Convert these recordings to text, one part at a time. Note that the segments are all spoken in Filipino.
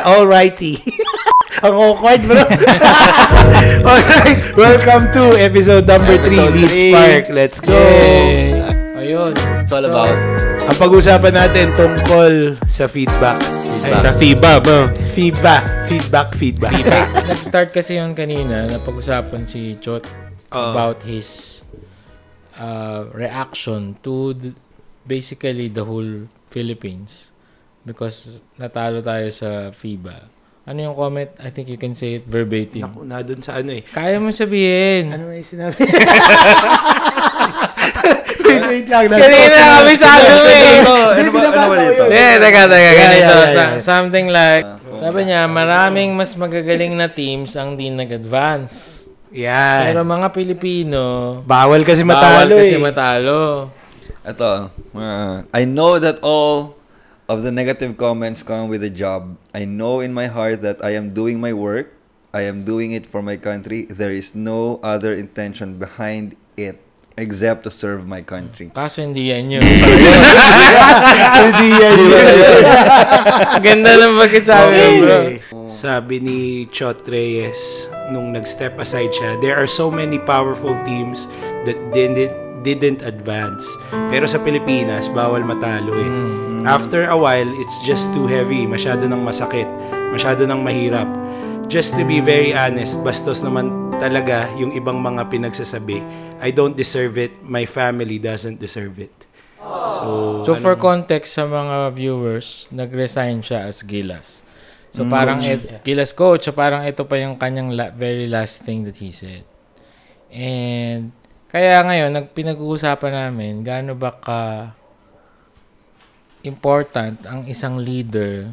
Alrighty. Ang awkward, bro. Alright, welcome to episode number 3, Lead Spark. Let's go. Ayun. It's all about... Ang pag-usapan natin tungkol sa feedback. Sa FIBA ba? Feedback. Nag-start kasi yun kanina, napag-usapan si Chot about his reaction to basically the whole Philippines because natalo tayo sa FIBA. Ano yung comment? I think you can say it verbatim. Naku, na dun sa ano eh. Kaya mo sabihin. Ano may sinabi? wait lang. Kanina kami sa ano eh. Ano ba ito? Teka. Ganito. Something like, sabi niya, maraming mas magagaling na teams ang di nag-advance. Yan. Pero mga Pilipino, Bawal kasi matalo Ito, I know that all of the negative comments come with a job. I know in my heart that I am doing my work. I am doing it for my country. There is no other intention behind it except to serve my country. Kaso hindi yan yun. Hindi yan yun. Ganda ng pagkasabi, bro. Sabi ni Chot Reyes, nung nag-step aside siya, there are so many powerful teams that didn't advance. Pero sa Pilipinas, bawal matalo eh. After a while, it's just too heavy. Masyado nang masakit. Masyado nang mahirap. Just to be very honest, bastos naman talaga yung ibang mga pinagsasabi. I don't deserve it. My family doesn't deserve it. So for context sa mga viewers, nag-resign siya as Gilas. So parang Gilas coach, so parang ito pa yung kanyang very last thing that he said. And kaya ngayon, pinag-uusapan namin gaano ba ka important ang isang leader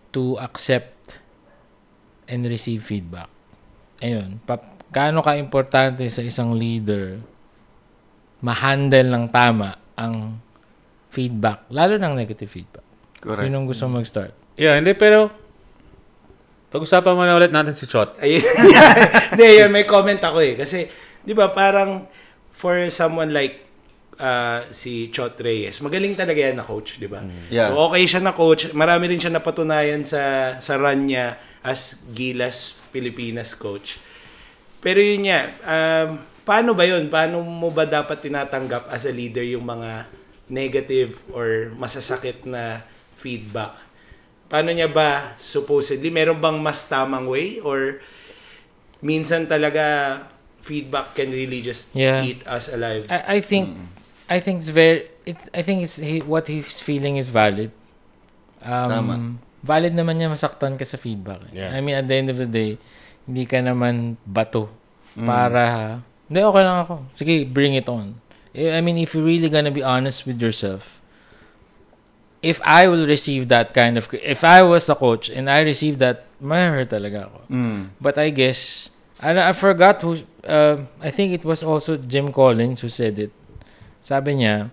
to accept and receive feedback. Ayun, gaano ka-importante sa isang leader ma-handle ng tama ang feedback, lalo ng negative feedback. Correct. Sinong gusto mag-start? Yeah, hindi, pero pag-usapan mo na ulit natin si Chot. Hindi, yun, may comment ako eh. Kasi, di ba, parang for someone like si Chot Reyes, magaling talaga yan na coach, di ba? Yeah. So, okay siya na coach. Marami rin siya napatunayan sa run niya as Gilas Pilipinas coach. Pero yun niya, paano ba yun? Paano mo ba dapat tinatanggap as a leader yung mga negative or masasakit na feedback? Paano niya ba supposedly? Meron bang mas tamang way? Or minsan talaga feedback can really just eat us alive? I think it's what he's feeling is valid. Tama. Valid naman niya masaktan ka sa feedback. Yeah. I mean, at the end of the day, hindi ka naman bato para hindi, okay lang ako. Sige, bring it on. I mean, if you're really gonna be honest with yourself, if I will receive that kind of, if I was the coach and I received that, ma-hurt talaga ako. But I guess, I forgot who, I think it was also Jim Collins who said it. Sabi niya,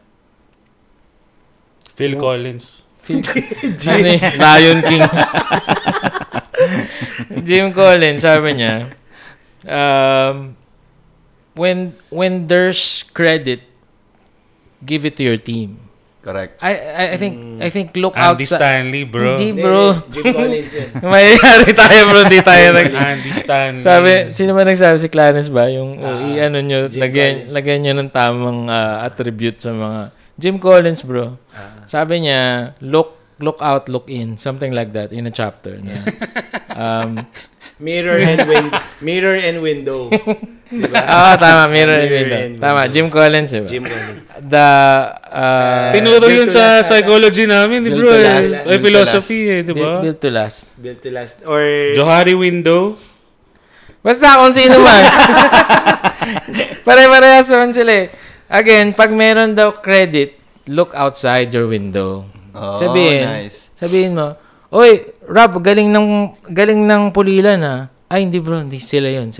Phil Collins. Lion King. Jim Collins, sabi niya, when there's credit, give it to your team. Correct. I think look Andy outside. Stanley, bro. Hindi, bro. Jim Collins yun. Mayayari tayo, bro. Di tayo Andy Stanley. Sabi, sino ba nagsabi? Si Clarence ba? Yung i-ano nyo, Jim lagyan nyo ng tamang attribute sa mga... Jim Collins, bro. Sabi niya, look out, look in. Something like that in a chapter. Na, Mirror and window. Diba? Tama. Mirror and window. Tama, Jim Collins, diba? Jim Collins. Tinuro yun Built to sa last, psychology namin, di Built bro. to last. Philosophy, di ba? Built to last. Built to last. Or... Johari window. Basta kung sino man. Pare-parehas naman sila eh. Again, pag meron daw credit, look outside your window. Oh, Sabihin mo, oy, Rob, galing ng Pulilan ha. Ay, hindi bro, hindi sila yun.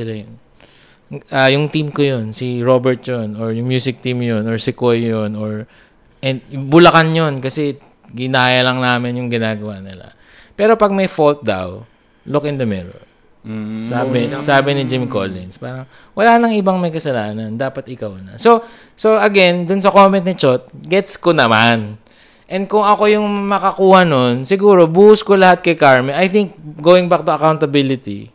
Yung team ko yun, si Robert yun, or yung music team yun, or si Koy yun, or Bulacan yun, kasi ginaya lang namin yung ginagawa nila. Pero pag may fault daw, look in the mirror. Sabi ni Jim Collins, parang wala nang ibang may kasalanan, dapat ikaw na. So again, dun sa comment ni Chot, gets ko naman. And kung ako yung makakuha nun, siguro, buhos ko lahat kay Carmen. I think, going back to accountability,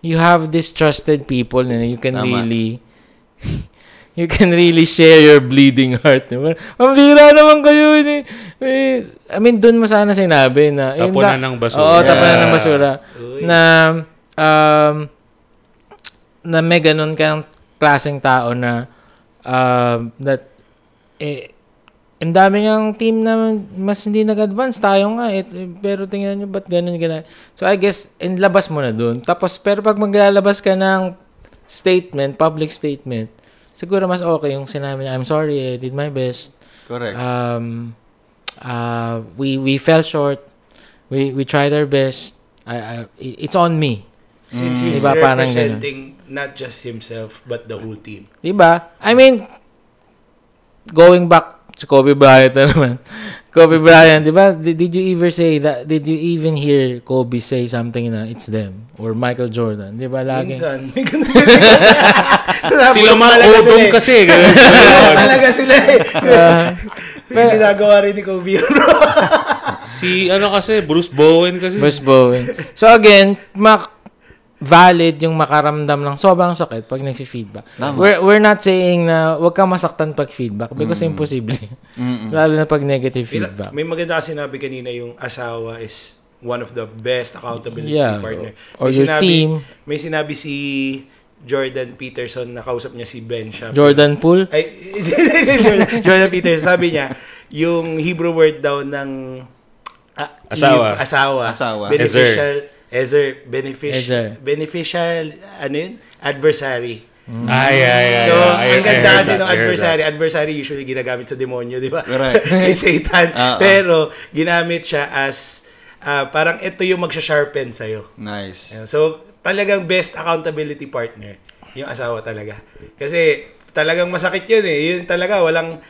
you have these trusted people na you can really you can really share your bleeding heart. Mambira naman kayo. I mean, dun mo sana sinabi na... Tapunan ng basura. Oo, tapunan ng basura. Na may ganun kang klaseng tao na that ang dami niyang team na mas hindi nag-advance. Tayo nga. Pero tingnan nyo, ba't ganun? So, I guess, labas mo na dun. Tapos, pero pag maglalabas ka ng statement, public statement, siguro mas okay yung sinabi niya, I'm sorry, I did my best. Correct. We fell short. We tried our best. It's on me. Since he's Diba, parang representing not just himself, but the whole team. Diba? I mean, going back to Kobe Bryant na naman. Kobe Bryant, diba? Did you ever say that? Did you even hear Kobe say something na it's them? Or Michael Jordan? Diba? Laging. Minsan. Sila mga odong kasi. Talaga sila eh. Yung ginagawa rin ni Kobe. Si kasi, Bruce Bowen kasi. Bruce Bowen. So again, valid yung makaramdam ng sobrang sakit pag nag-feedback. We're not saying na wag kang masaktan pag feedback because imposible. Lalo na pag negative feedback. May maganda kasi sinabi kanina yung asawa is one of the best accountability partner. Or your team. May sinabi si Jordan Peterson na kausap niya si Ben Shapiro. Jordan Poole? Jordan Peterson. Sabi niya, yung Hebrew word daw ng asawa. Beneficial, ano yun? Adversary. So, ang ganda kasi ng adversary usually ginagamit sa demonyo, di ba? Correct. Kay Satan. Pero, ginamit siya as, parang ito yung magsha-sharpen sa'yo. Nice. So, talagang best accountability partner, yung asawa talaga. Kasi, talagang masakit yun eh. Yun talaga, walang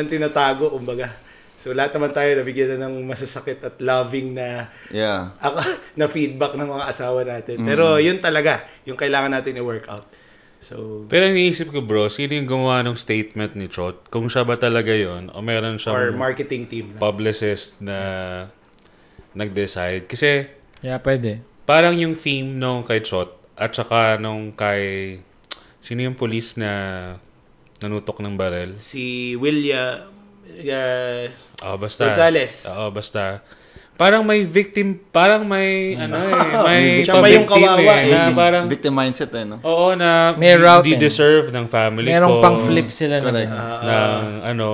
tinatago, kumbaga. So, lahat naman tayo nabigyan na ng masasakit at loving na na feedback ng mga asawa natin. Pero yun talaga, yung kailangan natin i-work out. So, pero iniisip ko, bro, sino yung gumawa ng statement ni Trot? Kung siya ba talaga yon o meron siyang or marketing team na publicist na nag-decide? Kasi, pwede. Parang yung theme nung kay Trot at saka nung kay... Sino yung police na nanutok ng barel? Si William... basta. Gonzales. Basta. Parang may victim, may siya pa yung kawawa na parang victim mindset no? Oo, na hindi deserve ng family merong ko. Merong pang flip sila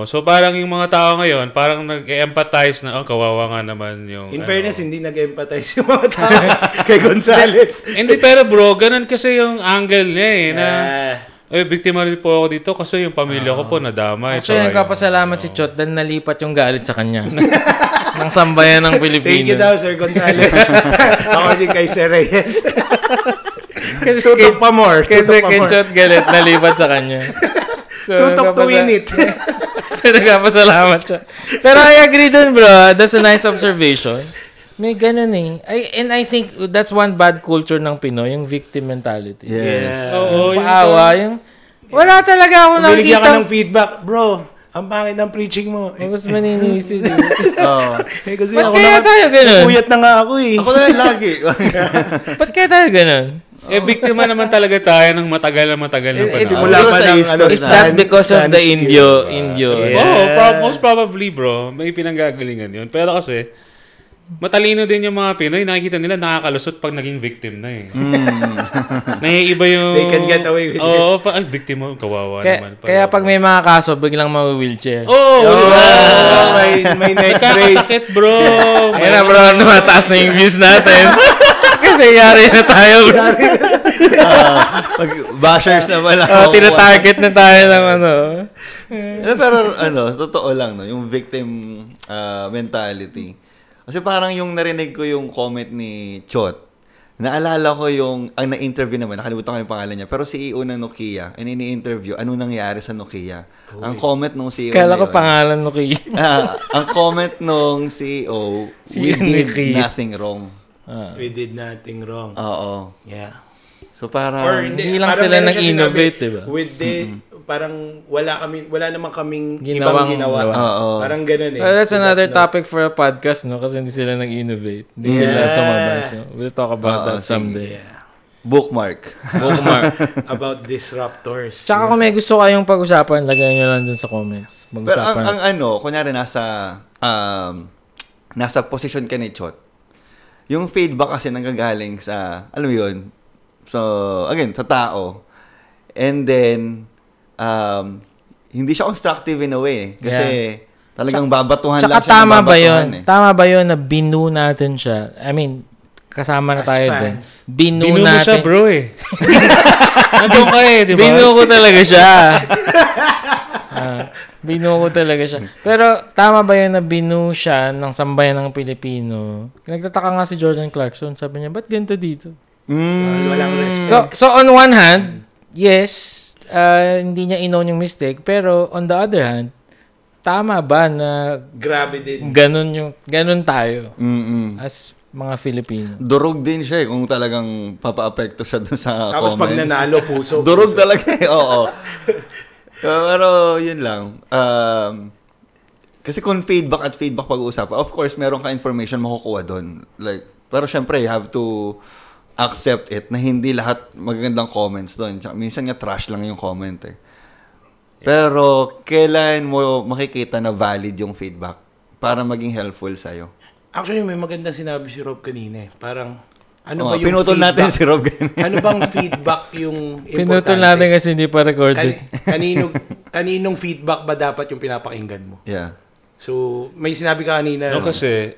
So parang yung mga tao ngayon, parang nag-empathize na kawawa nga naman yung in fairness, hindi nag-empathize yung mga tao kay Gonzales. Hindi, pero bro, ganun kasi yung angle niya na biktima rin po ako dito kasi yung pamilya ko po nadamay. Actually, nagpapasalamat si Chot dahil nalipat yung galit sa kanya. Ng sambayan ng Pilipino. Thank you daw, Sir Gonzales. Ako din kay Sir Reyes. Tutok pa more. Kasi kay Chot galit, nalipat sa kanya. So, tutok to win it. So, nagpapasalamat siya. Pero I agree dun, bro. That's a nice observation. May ganun eh. And I think that's one bad culture ng Pinoy, yung victim mentality. Yes. Oo, yung paawa, wala talaga ako nakikita. Binigyan ka ng feedback, bro, ang pangit ng preaching mo. Mas maninisid. Kasi ba't kaya tayo ganun? Puyat na nga ako eh. Ako na lang lagi. Ba't kaya tayo ganun? Biktima naman talaga tayo ng matagal na panahon. Simula pa ng is that because of the Indio? Most probably, bro. May pinanggagalingan yun. Pero kasi, matalino din yung mga Pinoy. Nakikita nila nakakalusot pag naging victim na eh. Naiiba yung... They can get away with it. Victim mo, kawawa naman. Kaya pag may mga kaso, biglang mawi-wheelchair. May neck brace. Kakasakit, bro. Ayun na, bro. Mataas na yung views natin. Kasi yari na tayo, bro. Bashers na pala. Tina-target na tayo ng Pero totoo lang, no? Yung victim mentality. Kasi parang yung narinig ko yung comment ni Chot, naalala ko yung, ang na-interview naman, nakalimutan ko yung pangalan niya, pero CEO ng Nokia, and ini-interview, ano nangyari sa Nokia? Ang comment nung CEO Kala ko pangalan Nokia. ang comment nung CEO, we did nothing wrong. We did nothing wrong. Oo. Yeah. So parang, hindi lang sila nag-innovate, diba? parang wala naman kaming Ginawang ibang ginawa. Oo. Parang ganun eh. Well, that's another No? topic for a podcast, no? Kasi hindi sila nag-innovate. Hindi sila sumabay. So, we'll talk about that someday. Yeah. Bookmark. Bookmark. About disruptors. Tsaka kung may gusto kayong pag-usapan, lagay nyo lang dun sa comments. Pero Mag-usapan. kunyari nasa position ka ni Chot, yung feedback kasi nanggagaling sa, alam mo yun, so, again, sa tao. And then, hindi siya constructive in a way. Kasi, talagang babatuhan lang Tsaka siya. tama ba babatuhan yun? Tama ba yun na binu natin siya? I mean, kasama na As tayo dun. fans. Binu Binu mo natin. siya, bro eh. Nandun ka eh, di ba? Binu ko talaga siya. Binu ko talaga siya. Pero tama ba yun na binu siya ng sambayan ng Pilipino? Nagtataka nga si Jordan Clarkson. Sabi niya, ba't ganito dito? Mas walang respect. So on one hand, yes, hindi niya in-own yung mistake. Pero on the other hand, tama ba na Grabe din. ganun tayo as mga Filipino? Durog din siya kung talagang papa-apekto siya dun sa Tapos pag comments. nanalo, puso. Durog talaga oo. Pero yun lang. Kasi kung feedback pag-uusapan, of course, meron ka information makukuha doon. Like, pero syempre, you have to accept it na hindi lahat magagandang comments doon. Minsan nga trash lang yung comment eh. Pero kailan mo makikita na valid yung feedback para maging helpful sa'yo? Actually, may magandang sinabi si Rob kanina eh. Parang, ano ba yung pinutol feedback? natin si Rob ganyan. Ano bang feedback yung importante? Pinutol natin kasi hindi pa recorded. Kaninong feedback ba dapat yung pinapakinggan mo? Yeah. So, may sinabi ka kanina. No, kasi,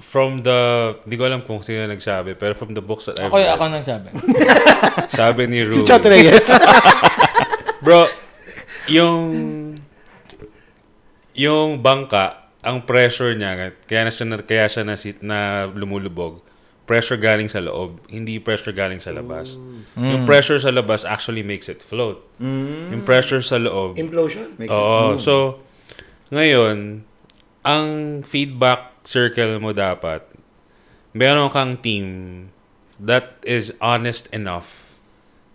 from the, hindi ko alam kung sino nagsabi, pero from the books that I've read, Ako nang sabi. sabi ni Si Ruben. Chot Reyes. Bro, yung bangka, ang pressure niya, kaya siya na lumulubog, pressure galing sa loob, hindi pressure galing sa labas. Yung pressure sa labas actually makes it float. Yung pressure sa loob, Implosion. oo. So, ngayon, ang feedback circle mo dapat, meron kang team that is honest enough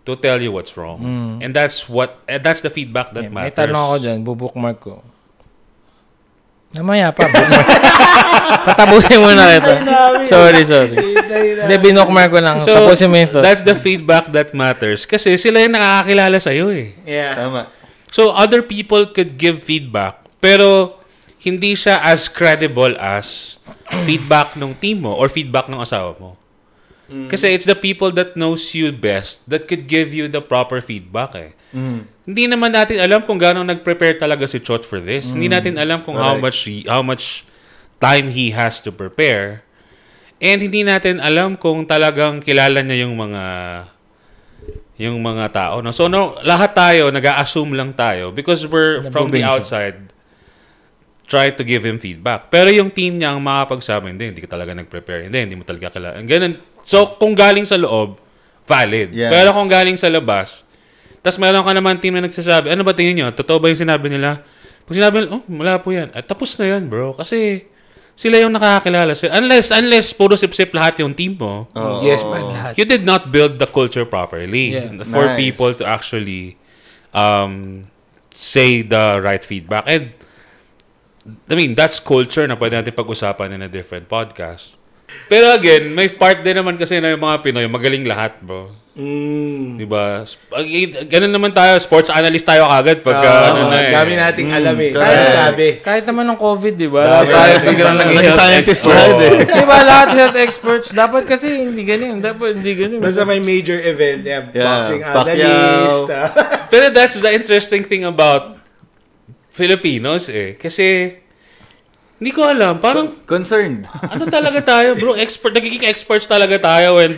to tell you what's wrong. And that's the feedback that May matters. tanong ako dyan, bubookmark ko. Namaya pa, bookmark. Patapusin mo na ito. Sorry. Hindi, binookmark ko lang. So, Tapusin mo yung thought. that's the feedback that matters. Kasi sila yung nakakakilala sa'yo eh. Yeah. Tama. So, other people could give feedback, pero hindi siya as credible as feedback ng team mo or feedback ng asawa mo. Kasi it's the people that knows you best that could give you the proper feedback eh. Hindi naman natin alam kung gaano nag-prepare talaga si Chot for this. Hindi natin alam kung how much time he has to prepare. And hindi natin alam kung talagang kilala niya yung mga tao. No? So, lahat tayo, nag-a-assume lang tayo because we're from the outside try to give him feedback. Pero yung team niya ang makapagsabi, hindi ka talaga nag-prepare. Hindi mo talaga kilala. Ganun. So, kung galing sa loob, valid. Yes. Pero kung galing sa labas, tas meron ka naman team na nagsasabi, ano ba tingin nyo? Totoo ba yung sinabi nila? Pag sinabi nila, wala po yan. Tapos na yan, bro. Kasi sila yung nakakakilala. Unless puro sip-sip lahat yung team mo, Yes, man, lahat. you did not build the culture properly for Nice. people to actually say the right feedback. And I mean, that's culture na pwede natin pag-usapan in a different podcast. Pero again, may part din naman kasi na yung mga Pinoy, magaling lahat, bro. Diba? Ganun naman tayo, sports analyst tayo kagad pagka Dami nating alam eh. Kaya sabi. Kahit naman ng COVID, di ba? Lahat tayo biglang naging health Scientist experts. lahat eh. Di ba? Lahat health experts. Dapat kasi hindi ganun. Dapat hindi ganun. Basta may major event. Yeah, boxing Pacquiao. analyst. Pero that's the interesting thing about Filipinos eh. Kasi hindi ko alam, parang Concerned. ano talaga tayo, bro? Nagiging experts talaga tayo when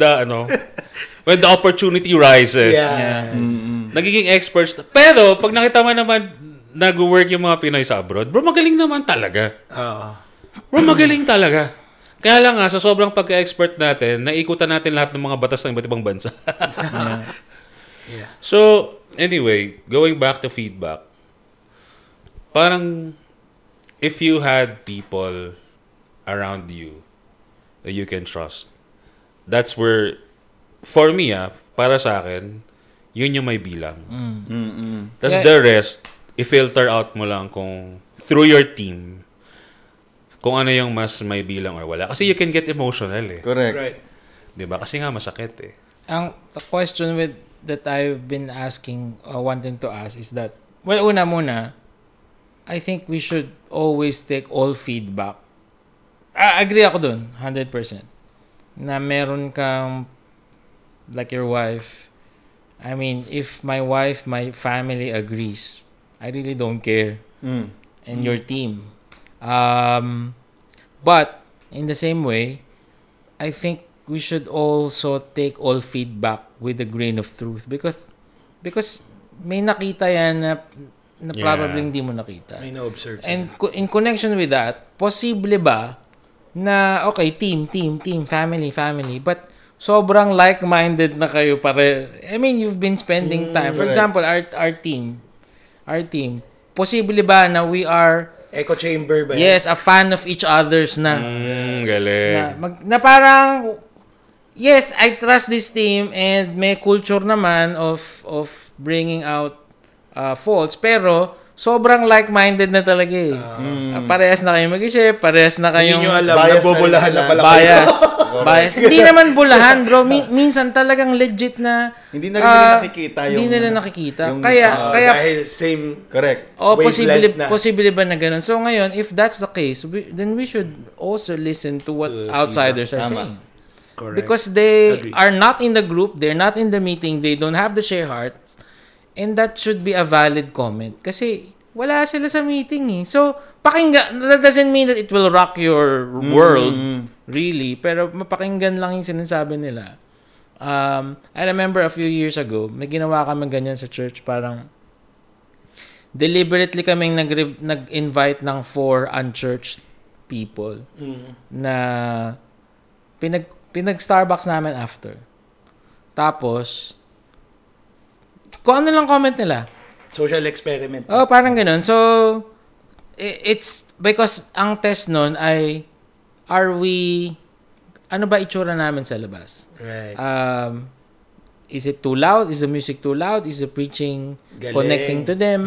the opportunity rises. Yeah. Nagiging experts. Pero pag nakita mo naman nag-work yung mga Pinoy sa abroad, bro, magaling naman talaga. Bro, magaling talaga. Kaya lang nga, sa sobrang pagka-expert natin, naikutan natin lahat ng mga batas ng iba't ibang bansa. So, anyway, going back to feedback, parang if you had people around you that you can trust, that's where, for me, para sa akin, yun yung may bilang. Mm-mm. Tapos the rest, i-filter out mo lang kung through your team kung ano yung mas may bilang or wala. Kasi you can get emotional eh. Correct. Right. Diba? Kasi nga masakit eh. The question that I've been asking, wanting to ask is that, well, una muna, I think we should always take all feedback. Agree ako dun, 100%. Na meron kang, like your wife, I mean, if my wife, my family agrees, I really don't care. And your team. But, in the same way, I think we should also take all feedback with a grain of truth because may nakita yan na probably hindi mo nakita. May na-observe. And in connection with that, posible ba na, okay, team, family, but sobrang like-minded na kayo pare. I mean, you've been spending time. For example, our team, posible ba na we are Echo chamber ba? yes, a fan of each other's na. Galing. Na parang, yes, I trust this team and may culture naman of bringing out faults, pero sobrang like-minded na talaga eh. Parehas na kayo mag-isip, parehas na kayong Hindi nyo alam, bias na nagbubulahan rin na sila. pala bias. Hindi naman bulahan, bro. Minsan talagang legit na Hindi na rin nila nakikita yung... Hindi nila nakikita. yung- Kaya dahil same Correct. wavelength na. posible ba na ganun? So ngayon, if that's the case, then we should also listen to what outsiders are Tama. saying. Correct. Because they Agree. are not in the group, they're not in the meeting, they don't have the share hearts, and that should be a valid comment. Kasi wala sila sa meeting eh. So, pakinggan, that doesn't mean that it will rock your world, really, pero mapakinggan lang yung sinasabi nila. I remember a few years ago, may ginawa kami ganyan sa church, parang deliberately kaming nag-invite ng 4 unchurched people na pinag-Starbucks namin after. Tapos, kung ano lang comment nila. Social experiment. Oh, parang ganun. So, it's because ang test nun ay, ano ba itsura namin sa labas? Right. Is it too loud? Is the music too loud? Is the preaching Galing. connecting to them?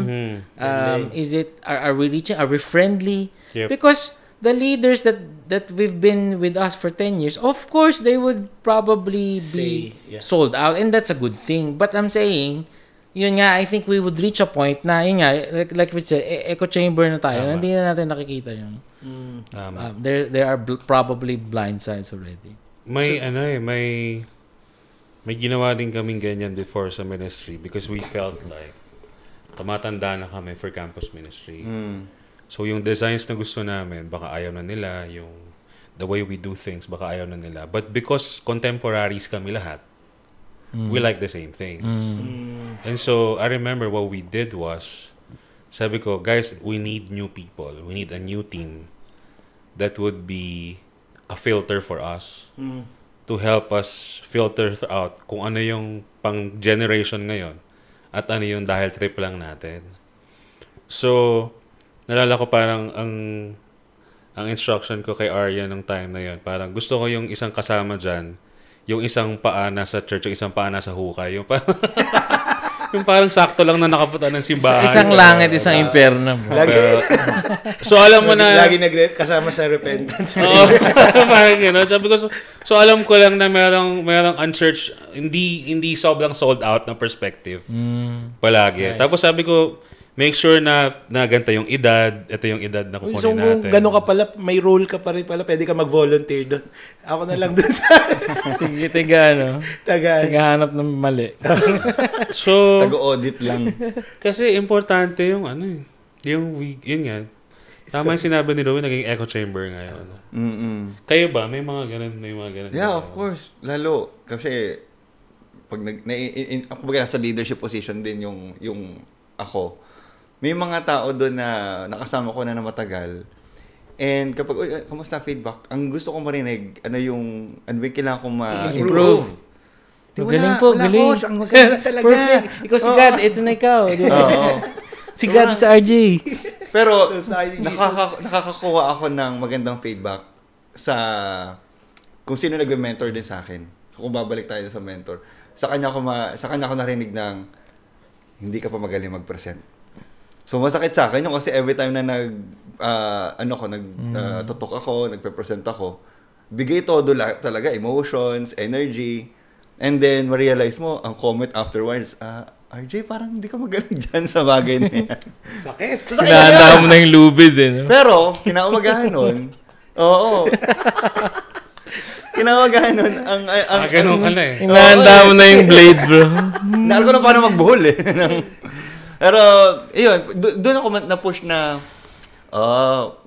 Galing. Is it, are we reaching? Are we friendly? Yep. Because the leaders that we've been with us for 10 years, of course, they would probably be sold out. And that's a good thing. But I'm saying, yun nga, I think we would reach a point na, yun nga, like we said, echo chamber na tayo. Tama. Hindi na natin nakikita yun. Tama. There are probably blind sides already. May ginawa din kaming ganyan before sa ministry because we felt like tumatanda na kami for campus ministry. So yung designs na gusto namin, baka ayaw na nila, yung the way we do things, baka ayaw na nila. But because contemporaries kami lahat, we like the same things. And so I remember what we did was, sabi ko, guys, we need new people. We need a new team that would be a filter for us to help us filter out kung ano yung pang generation ngayon at ano yung dahil trip lang natin. So, nalala ko parang ang instruction ko kay Arya nung time na yun, parang gusto ko yung isang kasama dyan, yung isang paa nasa church, yung isang paa nasa hukay, yung parang yung parang sakto lang na nakapunta ng simbahan. Isang langit, isang imperno. So alam mo na Lagi kasama sa repentance. Oo, parang gano'n. Sabi ko, so alam ko lang na merong unchurched, hindi sobrang sold out na perspective. Palagi. Nice. Tapos sabi ko, make sure na ganito yung edad, ito yung edad na kukunin So natin. kung gano'n ka pala, may role ka pa rin pala, pwede ka mag-volunteer doon. Ako na lang doon sa Tagahanap ng mali. So, Tago-audit lang. kasi importante yung yun nga. Tama yung sinabi ni Louie, naging echo chamber ngayon. Kayo ba? May mga ganun? Yeah, of course. Lalo, kasi pag nasa leadership position din yung ako. May mga tao doon na nakasama ko na matagal. And kapag, kamusta feedback? Ang gusto kong marinig, ano yung kailangan kong Improve. Galing po, wala, galing. coach. Ang magaling talaga. Perfect. Ikaw si God, ito na ikaw. Si God sa RJ. Pero, Tapos nakita ni nakakakuha ako ng magandang feedback sa kung sino nagme-mentor din sa akin. So, kung babalik tayo sa mentor. sa kanya ko narinig ng hindi ka pa magaling mag-present. So masakit sa akin yun kasi every time na tutok ako, nagpe-present ako, bigay todo talaga, emotions, energy, and then ma-realize mo, ang comment afterwards, RJ, parang hindi ka magaling dyan sa bagay na yan. Sakit. Sinahanda mo na yung lubid eh. No? Pero, kinaumagahan nun, oo. Kinaumagahan nun, ganun ka na eh. Hinahanda mo na yung blade, bro. Nahal ko na paano magbuhol eh. Pero, yun, doon ako na-push na,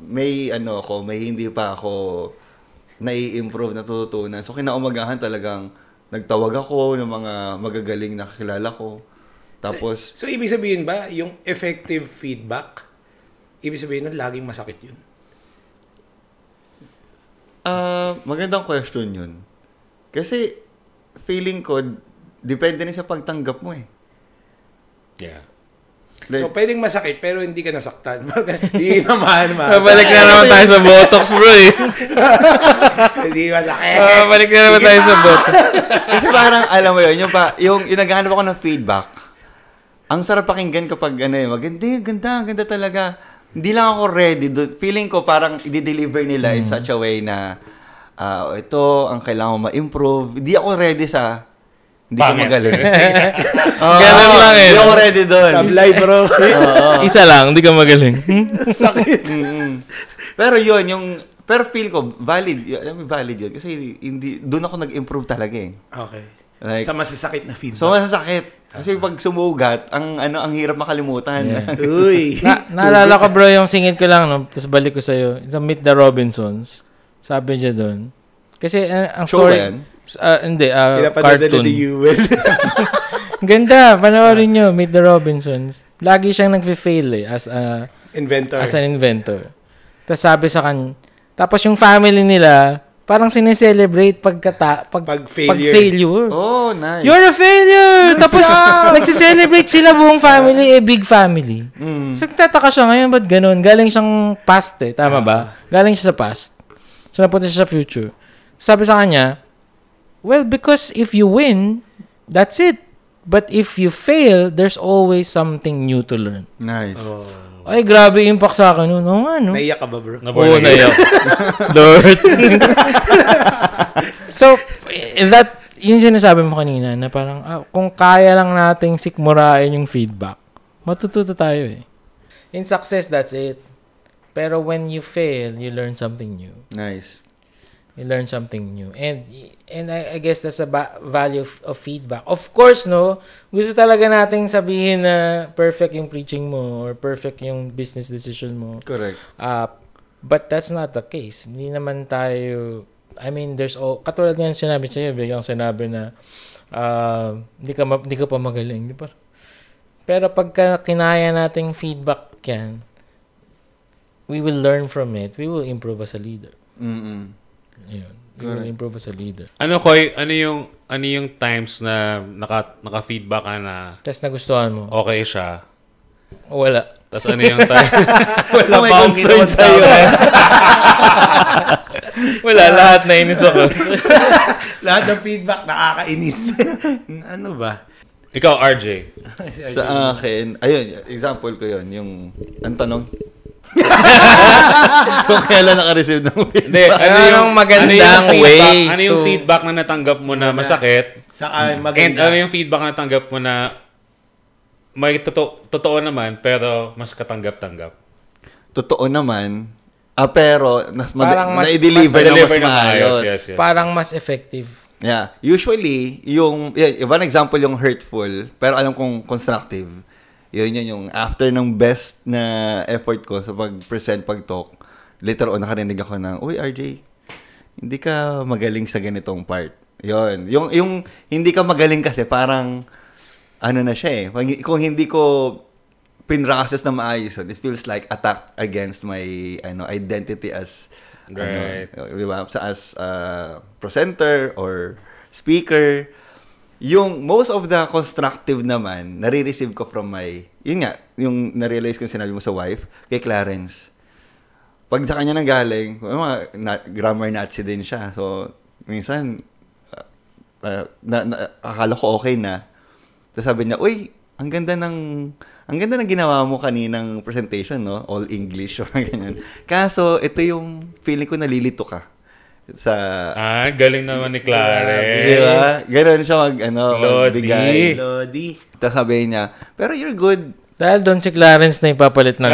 may hindi pa ako nai-improve, natutunan. So, kinaumagahan talagang nagtawag ako ng mga magagaling na kakilala ko. Tapos, so, ibig sabihin ba, yung effective feedback, ibig sabihin nun, laging masakit yun? Magandang question yun. Kasi, feeling ko, depende rin sa pagtanggap mo eh. Yeah. So, pwedeng masakit, pero hindi ka nasaktan. Hindi naman Balik na naman tayo sa Botox, bro eh. Hindi masakit. Balik na naman tayo sa Botox. Kasi parang, alam mo yun, yung naghahanap ako ng feedback, ang sarap pakinggan kapag ganda talaga. Hindi lang ako ready. Feeling ko parang i-deliver nila in such a way na ito, ang kailangan mo ma-improve. Hindi ako ready sa hindi ko magaling. Ganun lang eh. Hindi ako ready doon. Tablay, bro. Isa lang, hindi ka magaling. Sakit. Pero yun, pero feel ko, valid yun. Kasi doon ako nag-improve talaga eh. Okay. Like, sa masasakit na feedback. So, masasakit. Kasi pag sumugat, ang hirap makalimutan. Yeah. Uy. Naalala ko bro, yung singit ko lang, no? Tapos balik ko sa'yo. Sa Meet the Robinsons. Sabi niya doon. Kasi ang show story... ba yan? Hindi, cartoon. Ni Yuel. Ganda, panoorin nyo, Meet the Robinsons. Lagi siyang nag-fail eh, as inventor. As an inventor. Tapos sabi sa kanya, tapos yung family nila, parang sineselebrate pag failure. Oh, nice. You're a failure! Tapos, nagsiselebrate sila buong family, big family. So, nagtataka siya ngayon, ba't ganun? Galing siyang past eh, tama ba? Galing siya sa past. So, napunta siya sa future. Sabi sa kanya, well, because if you win, that's it. But if you fail, there's always something new to learn. Nice. Oh. Ay, grabe impact sa akin nun. Oo nga, no? Naiyak ka ba, bro? Oo, naiyak. Lord. So, yun sinasabi mo kanina, na parang, kung kaya lang nating sikmurain yung feedback, matututo tayo eh. In success, that's it. Pero when you fail, you learn something new. Nice. You learn something new. And I guess that's the value of feedback. Of course, no, gusto talaga nating sabihin na perfect yung preaching mo or perfect yung business decision mo. Correct. But that's not the case. Hindi naman tayo, I mean, katulad nga sinabi sa'yo, biglang sinabi na hindi ka pa magaling. Di ba? Pero pagka kinaya nating feedback yan, we will learn from it. We will improve as a leader. Mm-mm. Ayun. You will improve as a leader. Koy, ano yung times na naka-feedback ka na Tapos nagustuhan mo? okay siya? Wala. Tapos ano yung time? Wala pa akong concern sa'yo. Wala, lahat na inis ako. Lahat ng feedback nakakainis. Ano ba? Ikaw, RJ. Sa akin, ayun, example ko yun, ang tanong, kung kailan naka-receive ng feedback. Anong magandang way Ano yung feedback na natanggap mo na masakit? Saan And maganda? ano yung feedback na natanggap mo na may totoo naman, pero mas katanggap-tanggap? Totoo naman, pero Parang mas na-deliver na mas na maayos. Yes. parang mas effective. Yeah. Usually, ibang example yung hurtful, pero alam kong constructive. Yun yung after ng best na effort ko sa pag-present, pag-talk, later on nakarinig ako ng, uy, RJ, hindi ka magaling sa ganitong part. Yun. Yung hindi ka magaling kasi parang, ano na siya eh. Kung hindi ko pinrases na maayos, it feels like attack against my identity as Right. Diba? As presenter or speaker. Yung most of the constructive naman, nare-receive ko from yung na-realize ko sinabi mo sa wife, kay Clarence. Pag sa kanya nanggaling, grammar Nazi din siya. So, minsan, akala ko okay na. Tapos sabi niya, uy, ang ganda ng ginawa mo kaninang presentation, no? All English or ganyan. Kaso, ito yung feeling ko nalilito ka. Galing naman ni Clarence. Di ba? Ganon siya magbigay. Lodi. Tapos sabi niya, pero you're good. Dahil doon si Clarence na ipapalit ng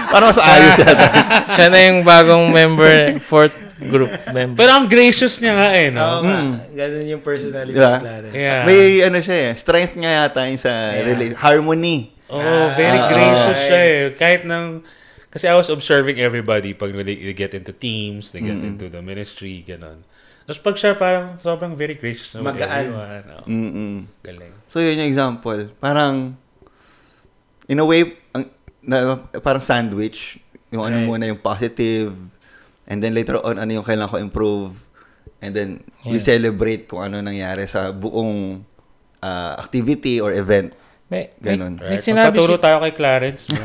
Parang mas ayos yata. siya na yung bagong member, fourth group member. Pero ang gracious niya nga no? Oo nga. Ganun yung personality Diba? ni Clarence. Yeah. May siya strength niya yata yung sa harmony. Very gracious siya Kahit kasi I was observing everybody pag they get into teams, they get into the ministry, gano'n. Tapos pag siya parang sobrang very gracious na Magaan. everyone. Galing. So yun yung example. Parang, in a way, parang sandwich. Yung ano muna yung positive. And then later on, ano yung kailangan ko improve. And then, we celebrate kung ano nangyari sa buong activity or event. May Sinabi Magpaturo tayo kay Clarence. Bro.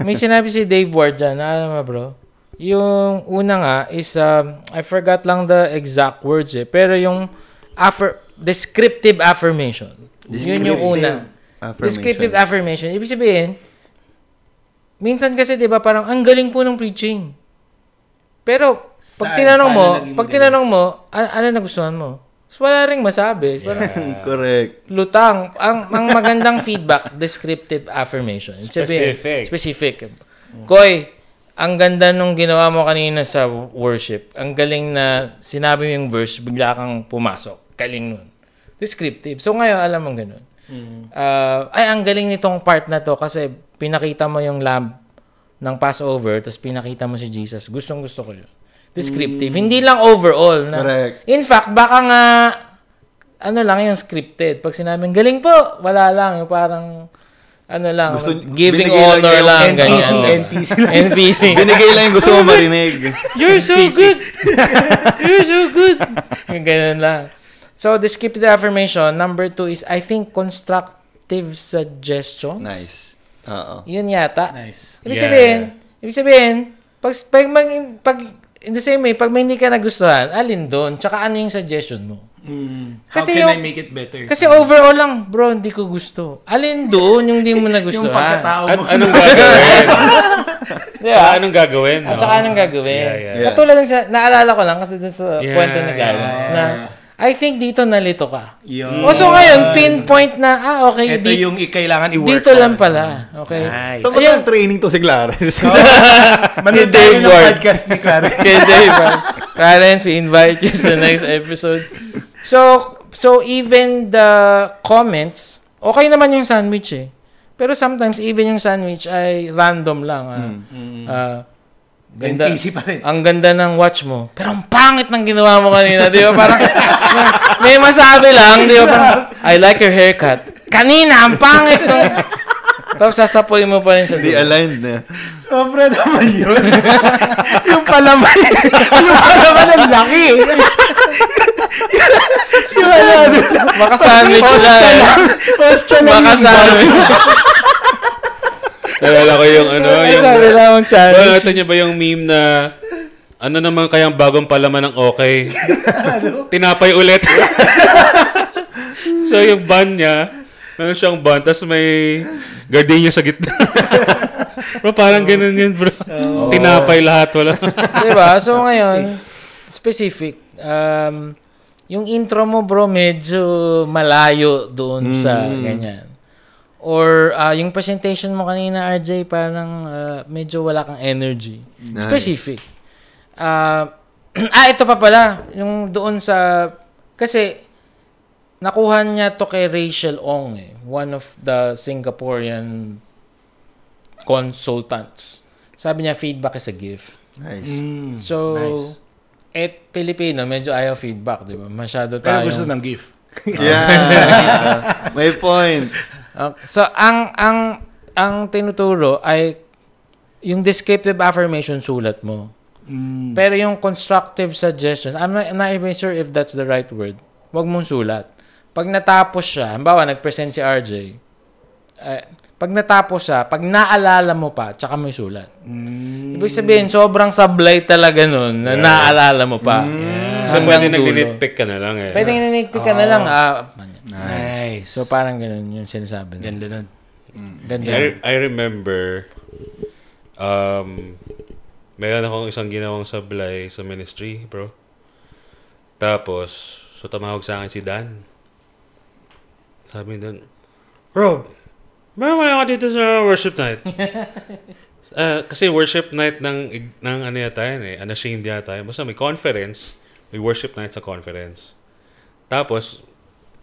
may sinabi si Dave Ward dyan. Alam mo, bro? Yung una nga is, I forgot lang the exact words Pero yung descriptive affirmation. Yun yung una. Descriptive affirmation. Ibig sabihin, minsan kasi 'di ba parang ang galing po ng preaching. Pero pag tinanong mo, ano nagustuhan mo? So, wala ring masabi. Parang, Correct. lutang. Ang magandang feedback, descriptive affirmation. Specific. Koy, ang ganda nung ginawa mo kanina sa worship. Ang galing na sinabi mo yung verse, bigla kang pumasok. Galing nun. Descriptive. So ngayon, alam mo ganun. Ang galing nitong part na to kasi pinakita mo yung lamb ng Passover tapos pinakita mo si Jesus. Gustong-gusto ko yun. Descriptive. Hindi lang overall. Correct. In fact, baka nga lang yung scripted. Pag sinabing galing po, wala lang. Yung parang giving honor lang. NPC. Binigay lang yung gusto mo marinig. You're so good. You're so good. Yung ganun lang. So, descriptive affirmation. Number 2 is, I think, constructive suggestions. Nice. Yun yata. Nice. Ibig sabihin, pag in the same way, pag may hindi ka nagustuhan, alin doon? Tsaka ano yung suggestion mo? How can I make it better? Kasi overall lang, bro, hindi ko gusto. Alin doon yung hindi mo nagustuhan? Yung pagkatao mo. Anong gagawin? Diba? Anong gagawin? At saka anong gagawin? Yeah. Katulad ng naalala ko lang kasi doon sa kwento ni Clarence na I think dito nalito ka. So ngayon, pinpoint na, okay. Ito yung kailangan i-work dito lang pala. Okay. Nice. So, magandang training to si Clarence. Manood tayo ng podcast ni Clarence. Kay Dave. Clarence, we invite you sa next episode. So even the comments, okay naman yung sandwich Pero sometimes even yung sandwich ay random lang. Ganda, easy pa rin. Ang ganda ng watch mo. Pero ang pangit ng ginawa mo kanina. Di ba? Parang may masabi lang. Di ba? Parang, I like your haircut. Kanina, ang pangit ng... Tapos sasapoy mo pa rin sa Hindi aligned na. Sobra naman yun. yung palaman ang laki. Maka-sandwich lang. Maka-sandwich. Nalala ko yung yung... Sabi lang ang challenge. Nakita niyo ba yung meme na ano naman kayang bagong palaman ng okay? Tinapay ulit. So yung bun niya, meron siyang bun, tapos may gardenia sa gitna. Bro, parang ganun yun, bro. Tinapay lahat, wala. Diba? So ngayon, specific. Yung intro mo, bro, medyo malayo doon sa ganyan. Or yung presentation mo kanina, RJ, parang medyo wala kang energy. Nice. Specific. Ito pa pala. Yung doon sa... Kasi, nakuha niya to kay Rachel Ong, one of the Singaporean consultants. Sabi niya, feedback is a gift. Nice. So, nice. Pilipino, medyo ayaw feedback, di ba? Masyado tayo. Pero gusto ng gift. Yeah. May point. So, ang tinuturo ay yung descriptive affirmation sulat mo. Pero yung constructive suggestions, I'm not even sure if that's the right word. Wag mong sulat. Pag natapos siya, halimbawa, nag-present si RJ, pag natapos siya, pag naalala mo pa, tsaka mo sulat. Ibig sabihin, sobrang sablay talaga nun na naalala mo pa. Kasi pwede nag-nitpick ka na lang eh. Pwede nag-nitpick ka na lang. Nice. So parang ganun yung sinasabi na. Ganda nun. Ganda. I remember, meron akong isang ginawang sablay sa ministry, bro. Tapos, so tumawag sa akin si Dan. Sabi doon, bro, meron wala ka dito sa worship night. Kasi worship night ng ano yata yun eh, unashamed yata yun. Basta may conference, may worship night sa conference. Tapos,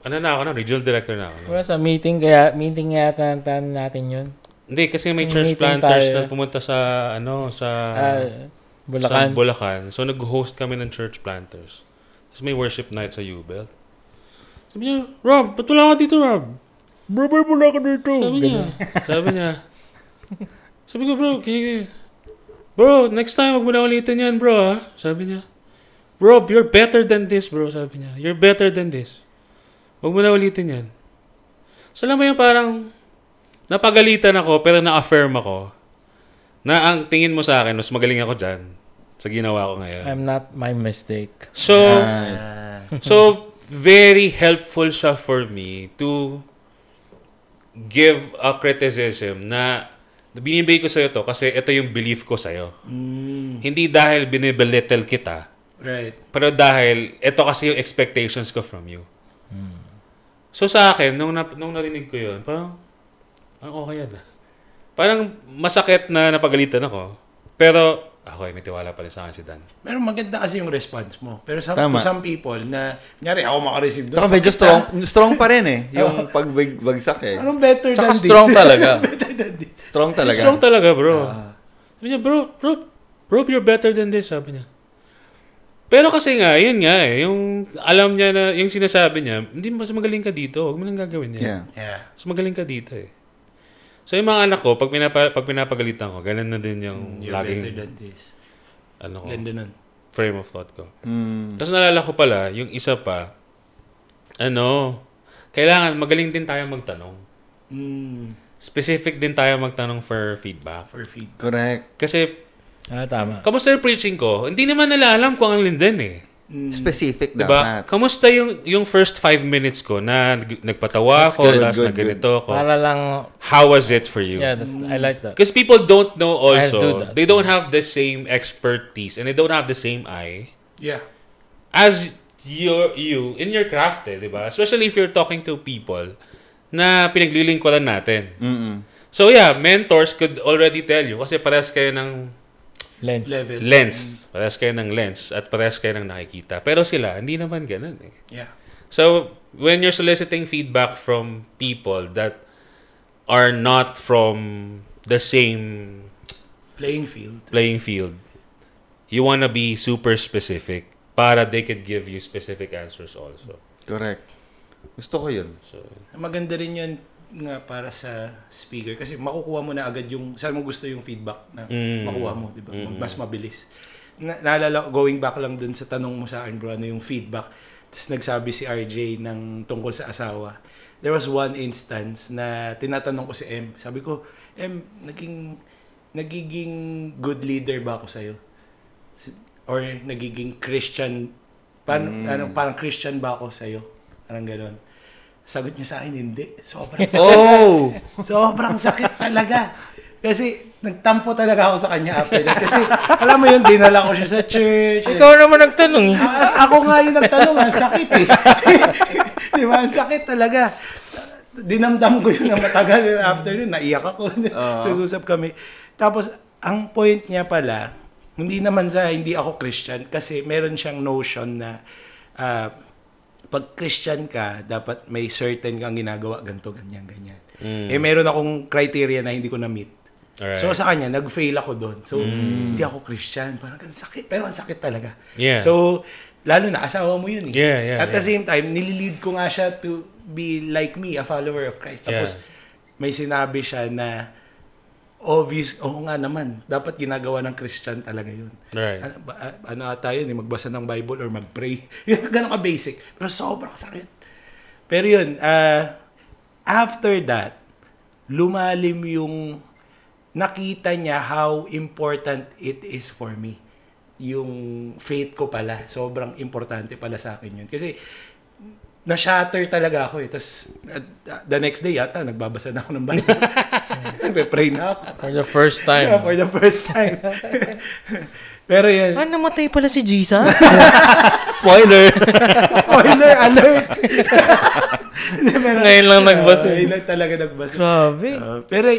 regional director na ako. Wala sa meeting yata natin yun. Hindi, kasi may Yung church meeting planters tayo. na pumunta sa Bulacan. Sa Bulacan. So, nag-host kami ng church planters. Tapos may worship night sa UBEL. Sabi niya, Rob, ba't wala ka dito, Rob? Bro, wala ka dito. Sabi niya. Sabi ko, bro, next time, wag mo na ulitin yan, bro, ha? Sabi niya, Rob, you're better than this, bro. Sabi niya, you're better than this. Wag mo na ulitin yan. So, alam mo yan, parang napagalitan ako, pero na-affirm ako na ang tingin mo sa akin, mas magaling ako dyan sa ginawa ko ngayon. I'm not my mistake. So, so very helpful siya for me to give a criticism na binibigay ko sa'yo to kasi ito yung belief ko sa'yo. Hindi dahil binibelittle kita. Right. Pero dahil ito kasi yung expectations ko from you. So sa akin, nung narinig ko yun, parang okay yan. Parang masakit na napagalitan ako. Pero ako may tiwala pala sa akin si Dan. Pero maganda kasi yung response mo. Pero to Tama. some people na, kunyari ako makareceive doon. Saka medyo strong pa rin eh. Yung pagbagsak eh. Anong better Tsaka than this? strong talaga. Better than this. Strong talaga. Strong talaga, bro. Sabi niya, bro, you're better than this, sabi niya. Pero kasi nga, yun nga eh, yung alam niya na, yung sinasabi niya, hindi mas magaling ka dito, huwag mo lang gagawin yan. Yeah. Mas magaling ka dito eh. So yung mga anak ko, pag pinapagalitan ko, ganun na din yung You're laging, better than this. ano ko, Ganda nun. frame of thought ko. Tapos naalala ko pala, yung isa pa, kailangan magaling din tayo magtanong. Specific din tayo magtanong for feedback. For feed. Correct. Kasi, Tama. kamusta yung preaching ko? Hindi naman nila alam kung ang linden eh. Specific Diba? dapat. Kamusta yung first 5 minutes ko na nagpatawa ko, good, tapos good, na ganito ko? Para lang, How was it for you? yeah, I like that. Because people don't know I'll do also, that. they don't have the same expertise and they don't have the same eye Yeah. as you in your craft eh, di ba? Especially if you're talking to people na pinaglilingkuran natin. So yeah, mentors could already tell you kasi parehas kayo ng Lens. Level. lens. Parehas kayo ng lens at parehas kayo ng nakikita. Pero sila, hindi naman ganun eh. Yeah. So, when you're soliciting feedback from people that are not from the same Playing field. you wanna be super specific para they could give you specific answers also. Correct. Gusto ko yun. So, Maganda rin yun nga para sa speaker kasi makukuha mo na agad yung saan mo gusto yung feedback na makuha mo, di ba? Mas mabilis. Naalala ko, going back lang dun sa tanong mo sa akin, bro, ano yung feedback. Tapos nagsabi si RJ ng tungkol sa asawa. There was one instance na tinatanong ko si M. Sabi ko, M, nagiging good leader ba ako sa'yo? Or nagiging Christian, parang Christian ba ako sa'yo? Parang gano'n. Sagot niya sa akin, hindi. Sobrang sakit. Sobrang sakit talaga. Kasi nagtampo talaga ako sa kanya after that. Kasi alam mo yun, dinala ko siya sa church. Ikaw naman nagtanong eh. Ako nga yung nagtanong, ang sakit eh. Di ba? Ang sakit talaga. Dinamdam ko yun na matagal. After nun, naiyak ako. Nag-usap kami. Tapos, ang point niya pala, hindi naman sa hindi ako Christian kasi meron siyang notion na pag Christian ka, dapat may certain kang ginagawa, ganito, ganyan. Eh, meron akong criteria na hindi ko na-meet. alright. So, sa kanya, nag-fail ako doon. So, hindi ako Christian. Parang ang sakit. Pero ang sakit talaga. Yeah. So, lalo na, asawa mo yun eh. Yeah, At the same time, nililid ko nga siya to be like me, a follower of Christ. Tapos, may sinabi siya na, obvious, nga naman, dapat ginagawa ng Christian talaga yun. Right. Ano ata yun, magbasa ng Bible or mag-pray. Ganun ka basic. Pero sobrang sakit. Pero yun, after that, lumalim yung nakita niya how important it is for me yung faith ko pala. Sobrang importante pala sa akin yun. Kasi, na-shatter talaga ako eh. Tapos, the next day yata, nagbabasa na ako ng Bible. Nagpe-pray na ako. For the first time. Yeah, for the first time. Pero yun. Namatay pala si Jesus? Spoiler! Spoiler alert! Ngayon lang nagbasa. Ngayon lang talaga nagbasa. Grabe. Pero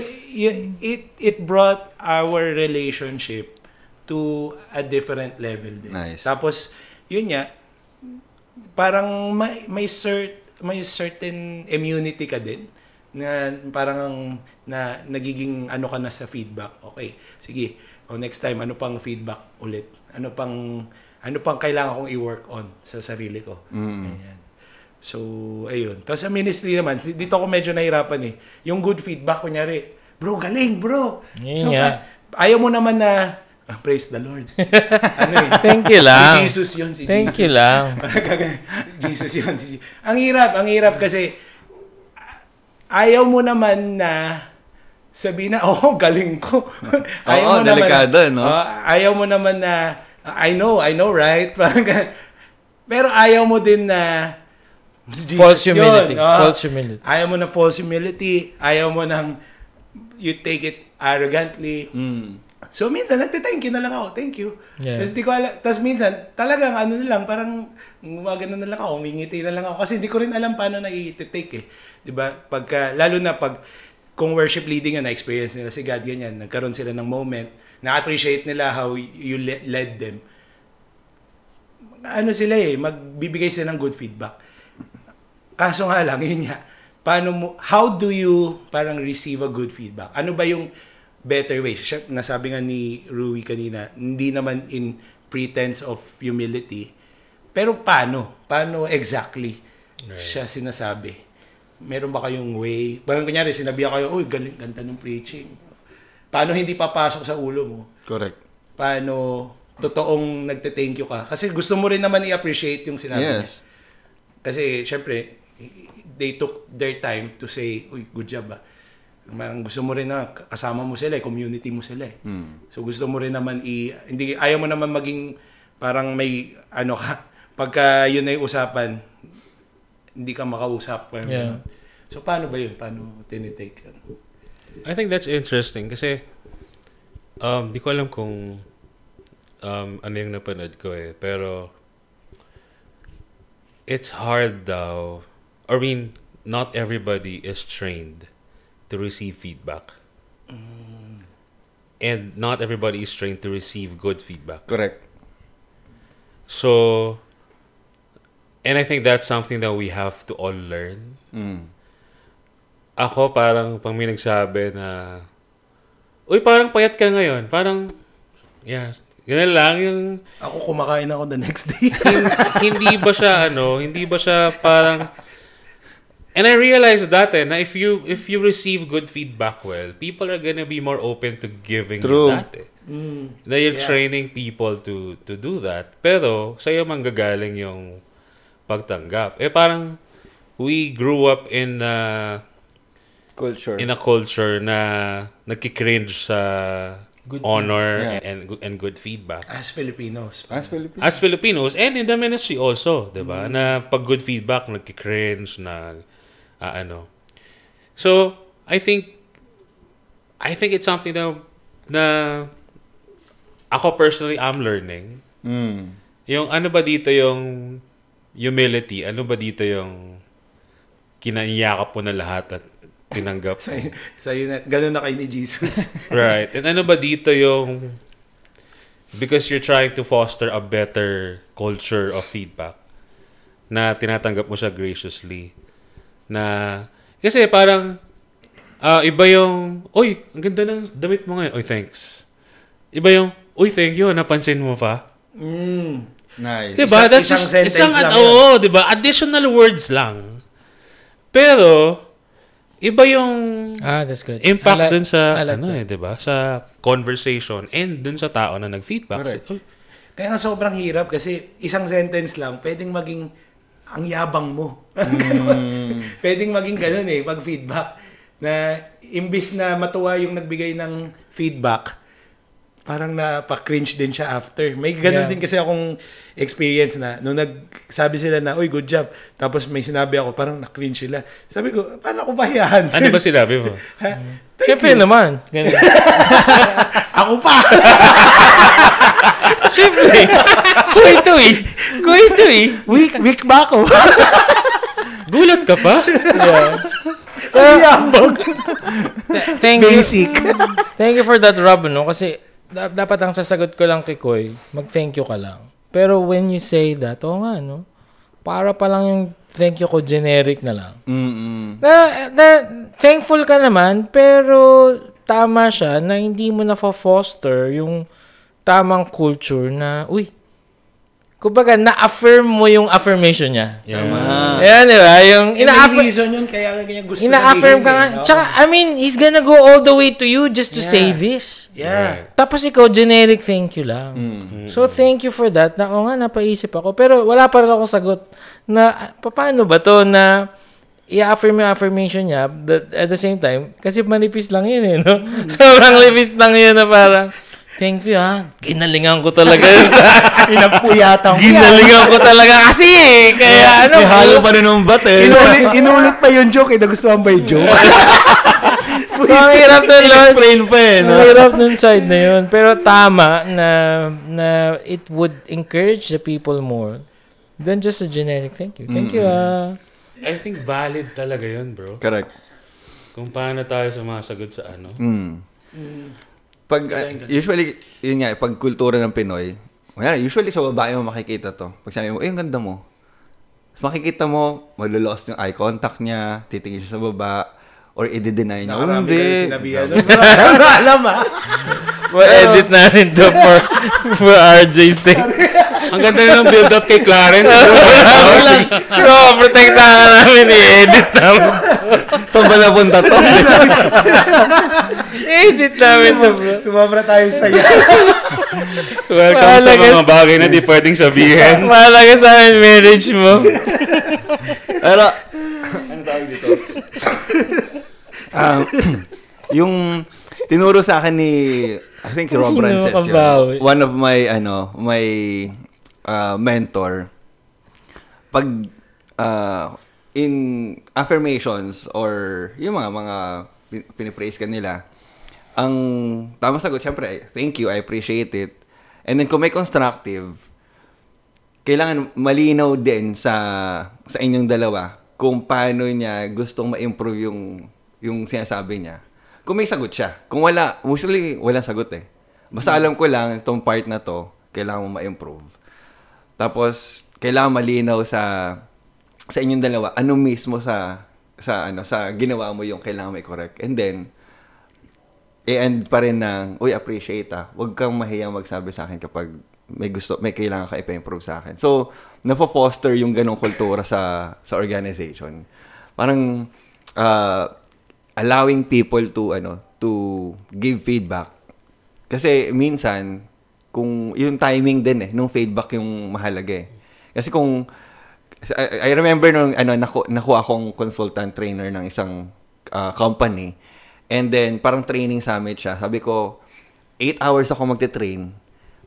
it brought our relationship to a different level din. Nice. Tapos, yun nga, parang may certain immunity ka din na parang na nagiging ano ka na sa feedback. Okay, sige. Next time, ano pang feedback ulit? Ano pang kailangan kong i-work on sa sarili ko? Ayan. So, ayun. Tapos sa ministry naman, dito ako medyo nahirapan eh. Yung good feedback, kunyari, bro, galing, bro. So, ayaw mo naman na, praise the Lord. Ano eh? Thank you lang. Si Jesus yun, si Thank Jesus. you lang. Jesus yun. Ang hirap kasi, ayaw mo naman na, sabihin na, galing ko. Oo, delikado, no? Ayaw mo naman na, I know, right? Pero ayaw mo din na, false humility. False humility. Ayaw mo na false humility. Ayaw mo nang, you take it arrogantly. So, minsan, nagte-thank you na lang ako. Thank you. Yeah. Tapos minsan, talagang ano na lang, parang gumagano na lang ako, umingiti na lang ako. Kasi hindi ko rin alam paano na-i-take eh. Diba? Lalo na kung worship leading na-experience nila si God, ganyan, nagkaroon sila ng moment, na-appreciate nila how you led them. Ano sila magbibigay sila ng good feedback. Kaso nga lang, yun nga, how do you parang receive a good feedback? Ano ba yung better way? Nasabi nga ni Rui kanina, hindi naman in pretense of humility, pero paano? Paano exactly siya sinasabi? Meron ba kayong way? Parang kunyari, sinabihan kayo, uy, ganda ng preaching. Paano hindi papasok sa ulo mo? Correct. Paano totoong nagte-thank you ka? Kasi gusto mo rin naman i-appreciate yung sinabi niya. Kasi, syempre, they took their time to say, uy, good job ba? Gusto mo rin na kasama mo sila, community mo sila. So, gusto mo rin naman ayaw mo naman maging parang may, pagka yun na yung usapan, hindi ka makausap. Yeah. So, paano ba yun? Paano tinitake yun? I think that's interesting kasi di ko alam kung ano yung napanood ko eh. Pero it's hard daw. I mean, not everybody is trained to receive feedback. And not everybody is trained to receive good feedback. Correct. So, and I think that's something that we have to all learn. Ako parang pag may nagsabi na, uy, parang payat ka ngayon. Parang, yeah, ganun lang yung... Ako kumakain ako the next day. hindi ba siya parang... And I realized that na if you receive good feedback people are gonna be more open to giving you that Na you're training people to do that. Pero, sa'yo manggagaling yung pagtanggap. Parang, we grew up in a culture na nagki-cringe sa good honor and good feedback. As Filipinos. As Filipinos, and in the ministry also, diba? Na pag good feedback, nagki-cringe, So, I think it's something na ako personally, I'm learning. Yung ano ba dito yung humility, ano ba dito yung kinanyakap mo na lahat at tinanggap mo? Sa'yo na, ganun na kayo ni Jesus. Right. And ano ba dito yung because you're trying to foster a better culture of feedback na tinatanggap mo siya graciously. Na, kasi parang iba yung, uy, ang ganda ng damit mo ngayon. Uy, thanks. Iba yung, uy, thank you, napansin mo pa. Nice. Diba? That's isang just, sentence lang diba? Additional words lang. Pero, iba yung that's good. impact dun sa, like diba? Sa conversation and dun sa tao na nag-feedback. Kasi, Kaya nga sobrang hirap kasi isang sentence lang, pwedeng maging ang yabang mo. Pwedeng maging ganun pag feedback. Na imbis na matuwa yung nagbigay ng feedback, parang napaka-cringe din siya after. May ganun din kasi akong experience na nung nagsabi sila na, uy, good job. Tapos may sinabi ako, parang na-cringe sila. Sabi ko, paano ako bahiyahan? Ano ba sinabi mo? Siyempre naman. Ganun. Ako pa! Siyempre. Kuwento eh. Weak ba ako? Gulat ka pa? Thank you. Basic. Thank you for that, Rob, no? Kasi dapat ang sasagot ko lang kay Koy, mag-thank you ka lang. Pero when you say that, nga, no? Para pa lang yung thank you ko, generic na lang. Thankful ka naman, pero tama siya na hindi mo na-foster yung tamang culture na, kumbaga, na-affirm mo yung affirmation niya. Tama. Ayan, di ba? Yung Ina-affirm yun, kaya gusto ina-affirm ka nga. Tsaka, I mean, he's gonna go all the way to you just to say this. Yeah. Tapos ikaw, generic thank you lang. So, thank you for that. Napaisip ako. Pero wala pa rin ako sagot na, paano ba to na i-affirm yung affirmation niya but at the same time, kasi manipis lang yun eh, no? Sobrang lipis lang yun na parang, thank you ginalingan ko talaga yun. Pinapuyatan ko. Ginalingan ko talaga kasi eh. Kaya May halo pa rin ng bat eh. Inulit pa yung joke nagustuhan ba yung joke? So, ang hirap nun, Lord. Explain pa eh. Ang hirap nun side na yun. Pero tama na it would encourage the people more than just a generic thank you. Thank you, I think valid talaga yun, bro. Correct. Kung paano tayo sumasagot sa ano. Pag, usually, yun nga, pag kultura ng Pinoy, usually sa babae mo makikita to. Pag sabi mo, ang ganda mo. Tapos makikita mo, malulost yung eye contact niya, titingin siya sa baba, or i-deny niya. Nakarami ka Hindi. yung sinabihan. Alam We'll edit natin to for RJ's sake. Ang ganda na ng build-up kay Clarence. So, protektahan namin, i-edit namin. Saan ba napunta to? I-edit namin to, bro. Sumabra tayo sa'yo. Welcome sa mga bagay na di pwedeng sabihin. Mahalaga sa akin marriage mo. Pero, ano tawag dito? Yung tinuro sa akin ni, I think Rob Rances yun. One of my, mentor. Pag, in affirmations or yung mga pinipraise ka nila, ang tamang sagot, syempre, thank you, I appreciate it. And then kung may constructive, kailangan malinaw din sa inyong dalawa kung paano niya gustong ma-improve yung sinasabi niya. Kung may sagot siya. Kung wala, usually walang sagot eh. Basta alam ko lang, itong part na to, kailangan mo ma-improve. Tapos, kailangan malinaw sa inyong dalawa, ano mismo sa ginawa mo yung kailangan may correct. And then, i-end pa rin ng, appreciate Huwag kang mahiyang magsabi sa akin kapag may kailangan ka ipa-improve sa akin. So, na-foster yung ganong kultura sa organization. Parang, allowing people to give feedback. Kasi minsan, kung yung timing din nung feedback yung mahalaga eh. Kasi kung I remember nung nakuha akong consultant trainer ng isang company, and then parang training summit siya. Sabi ko 8 hours ako magte-train.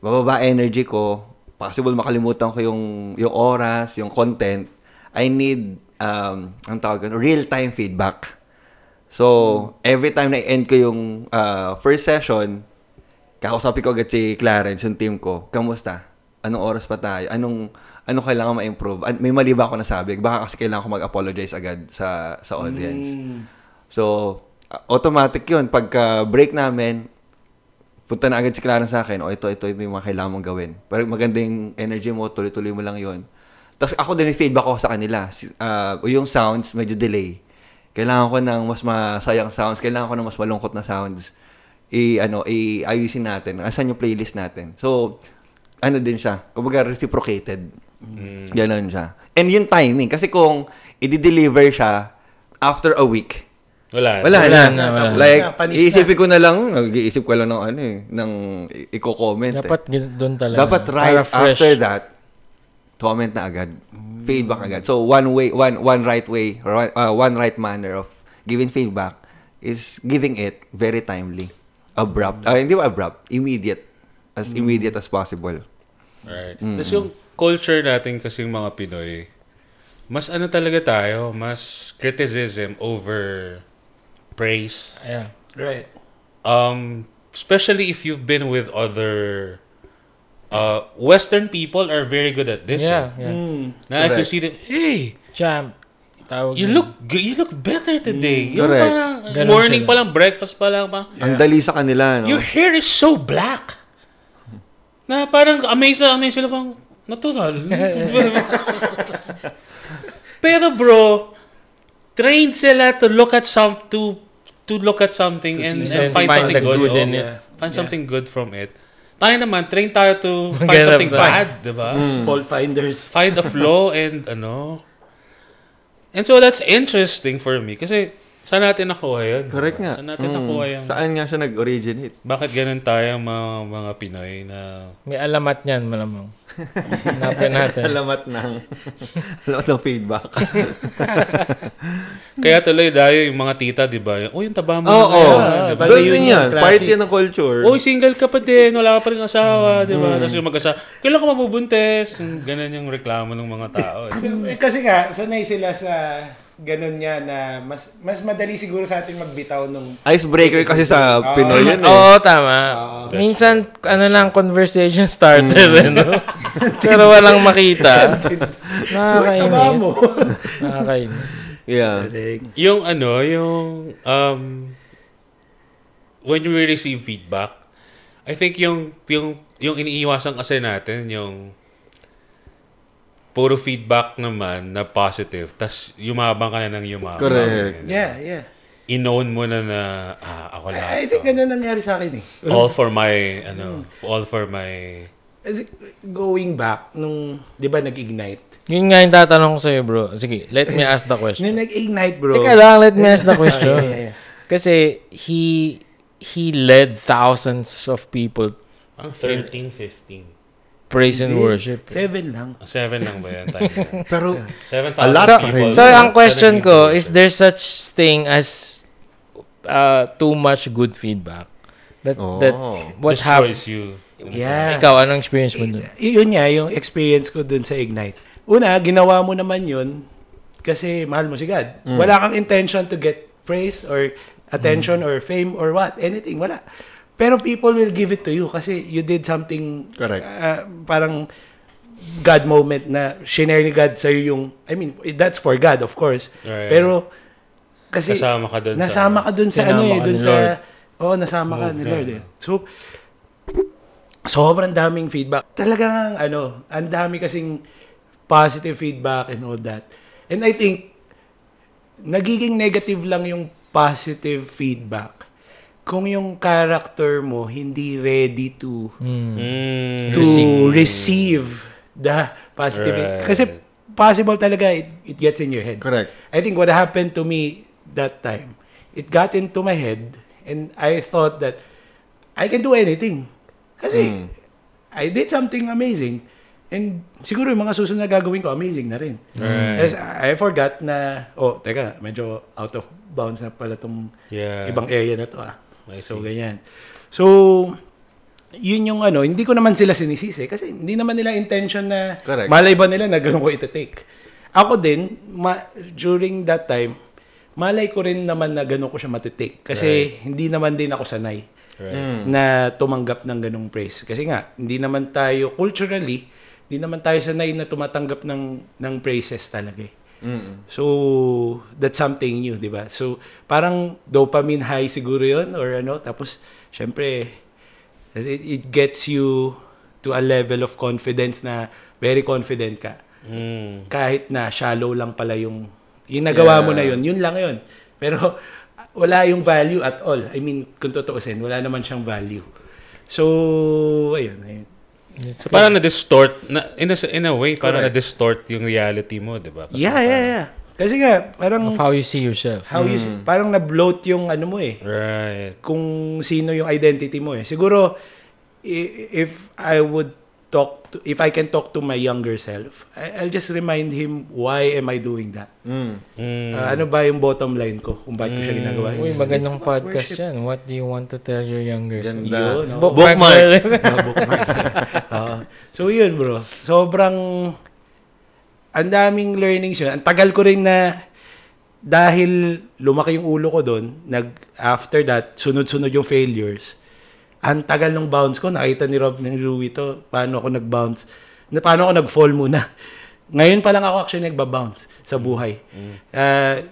Bababa energy ko, possible makalimutan ko yung oras, yung content. I need ang tawag ko, real-time feedback. So, every time na end ko yung first session, kakausapin ko agad si Clarence, yung team ko. Kamusta? Anong oras pa tayo? Anong kailangan ma-improve? May mali ba ako nasabi? Baka kasi kailangan ko mag-apologize agad sa audience. So, automatic yun. Pagka break namin, punta na agad si Clarence sa akin, ito yung mga kailangan mong gawin. Pero maganda yung energy mo, tuloy-tuloy mo lang yun. Tapos ako din may feedback ko sa kanila. Yung sounds, medyo delay. Kailangan ko ng mas masayang sounds. Kailangan ko ng mas malungkot na sounds. Ayusin natin. Asan yung playlist natin? So, din siya. Kumbaga, reciprocated. Ganon siya. And yung timing. Kasi kung i-deliver siya after a week, wala na. Like, iisipin ko na lang, nag-iisip ko lang ng i-comment. Dapat doon talaga. Dapat right after that, comment na agad. Feedback agad. So, one right way, or one right manner of giving feedback is giving it very timely. abrupt. Hindi ba abrupt? Immediate. As immediate as possible. Right. Tapos yung culture natin kasing mga Pinoy, mas ano talaga tayo, mas criticism over praise. Yeah. Right. Especially if you've been with other Western people are very good at this. Yeah. Na if you see them, hey, Champ. Tawag you look better today. Yung Correct. parang Ganun morning sila. pa lang, breakfast pa lang. Parang, Ang dali sa kanila, no? your hair is so black. Na parang amazed sila pang natural. Pero bro, trained sila to look at something and find something good in it. Find something good from it. Tayo naman, train tayo to find Get something up bad, diba? Fault finders. Find a flaw and And so that's interesting for me kasi saan natin nakuha yun? Correct nga. Saan natin nakuha yung... Saan nga siya nag-originate? Bakit ganun tayo mga Pinoy na... May alamat niyan, malamang. Hanapin natin. Alamat ng feedback. Kaya tuloy dahil yung mga tita, di ba? Yung taba mo. Oo. diba? Doon Yun yun yung yan. classic. Part yan ng culture. Uy, single ka pa din. Wala ka pa rin asawa, di ba? Tapos yung mag-asawa, kailan ka mabubuntes? Ganun yung reklamo ng mga tao. Kasi nga, sanay sila sa ganun niya na mas madali siguro sa atin magbitaw nung Icebreaker kasi sa Pinoy yun eh. Oo, tama. Minsan, conversation starter, no? Pero walang makita. Nakakainis. Nakakainis. Yeah. Yung when we receive feedback, I think yung iniiwasan kasi natin, yung puro feedback naman na positive, tas yumabang ka na ng yumabang. Correct. Yeah. I-known mo na ako lahat. I think ganun nangyari sa akin eh. All for my Kasi going back, nung, di ba nag-ignite? Yun nga yung tatanong ko sa'yo, bro. Sige, let me ask the question. Nung nag-ignite, bro. Teka lang, let me ask the question. Yeah. Kasi he led thousands of people Ang 13, 15. praise and worship. 7 lang. 7 lang ba yan? Time na? Pero, 7,000 A lot pa rin. people. So, ang question ko, is there such thing as too much good feedback? That what happened? Destroys you. Yeah. Ikaw, anong experience mo dun? Yun nga, yung experience ko dun sa Ignite. Una, ginawa mo naman yun kasi mahal mo si God. Wala kang intention to get praise or attention or fame or what, anything, wala. Pero people will give it to you kasi you did something Correct. Parang God moment na shinare ni God sa'yo yung, I mean, that's for God, of course. Right. Pero kasi Nasama ka dun nasama ka dun sa Sinama ano eh, ka dun ni sa Lord. nasama ka ni Lord eh. So sobrang daming feedback. Talagang ang dami kasing positive feedback and all that. And I think nagiging negative lang yung positive feedback kung yung character mo hindi ready to receive the positive. Right. Kasi possible talaga it gets in your head. correct. I think what happened to me that time, it got into my head and I thought that I can do anything. Kasi I did something amazing. And siguro yung mga susunod na gagawin ko, amazing na rin. Right. As I forgot na, teka, medyo out of bounds na pala tong ibang area na to I So, see. ganyan. So, yun yung hindi ko naman sila sinisisi kasi hindi naman nila intention na Correct. malay ba nila na ganun ko iti-take. Ako din, during that time, malay ko rin naman na ganun ko siya matitake kasi hindi naman din ako sanay na tumanggap ng ganung praise. Kasi nga, hindi naman tayo culturally, hindi naman tayo sanay na tumatanggap ng praises talaga eh. So, that's something new, di ba? So, parang dopamine high siguro yun or tapos, syempre, it gets you to a level of confidence na very confident ka. Kahit na shallow lang pala yung nagawa mo na yun lang yun. Pero, wala yung value at all. I mean, kung totoosin, wala naman siyang value. So, ayun. So, parang na-distort, in a way, parang na-distort yung reality mo, di ba? Yeah. Kasi nga, parang Of how you see yourself. parang na-bloat yung mo eh. Right. Kung sino yung identity mo eh. Siguro, if I would if I can talk to my younger self, I'll just remind him, why am I doing that? Ano ba yung bottom line ko kung bakit ko siya ginagawa? Uy, It's magandang about podcast worship. yan. What do you want to tell your younger self? Ganda. Yun, Bookmark. Bookmark. So yun bro, sobrang ang daming learnings yun. Ang tagal ko rin na dahil lumaki yung ulo ko doon, after that, sunod-sunod yung failures. Ang tagal ng bounce ko, nakita ni Rob ng Louie to, paano ako nag-bounce, paano ako nag-fall muna. Ngayon pa lang ako actually nagba-bounce sa buhay.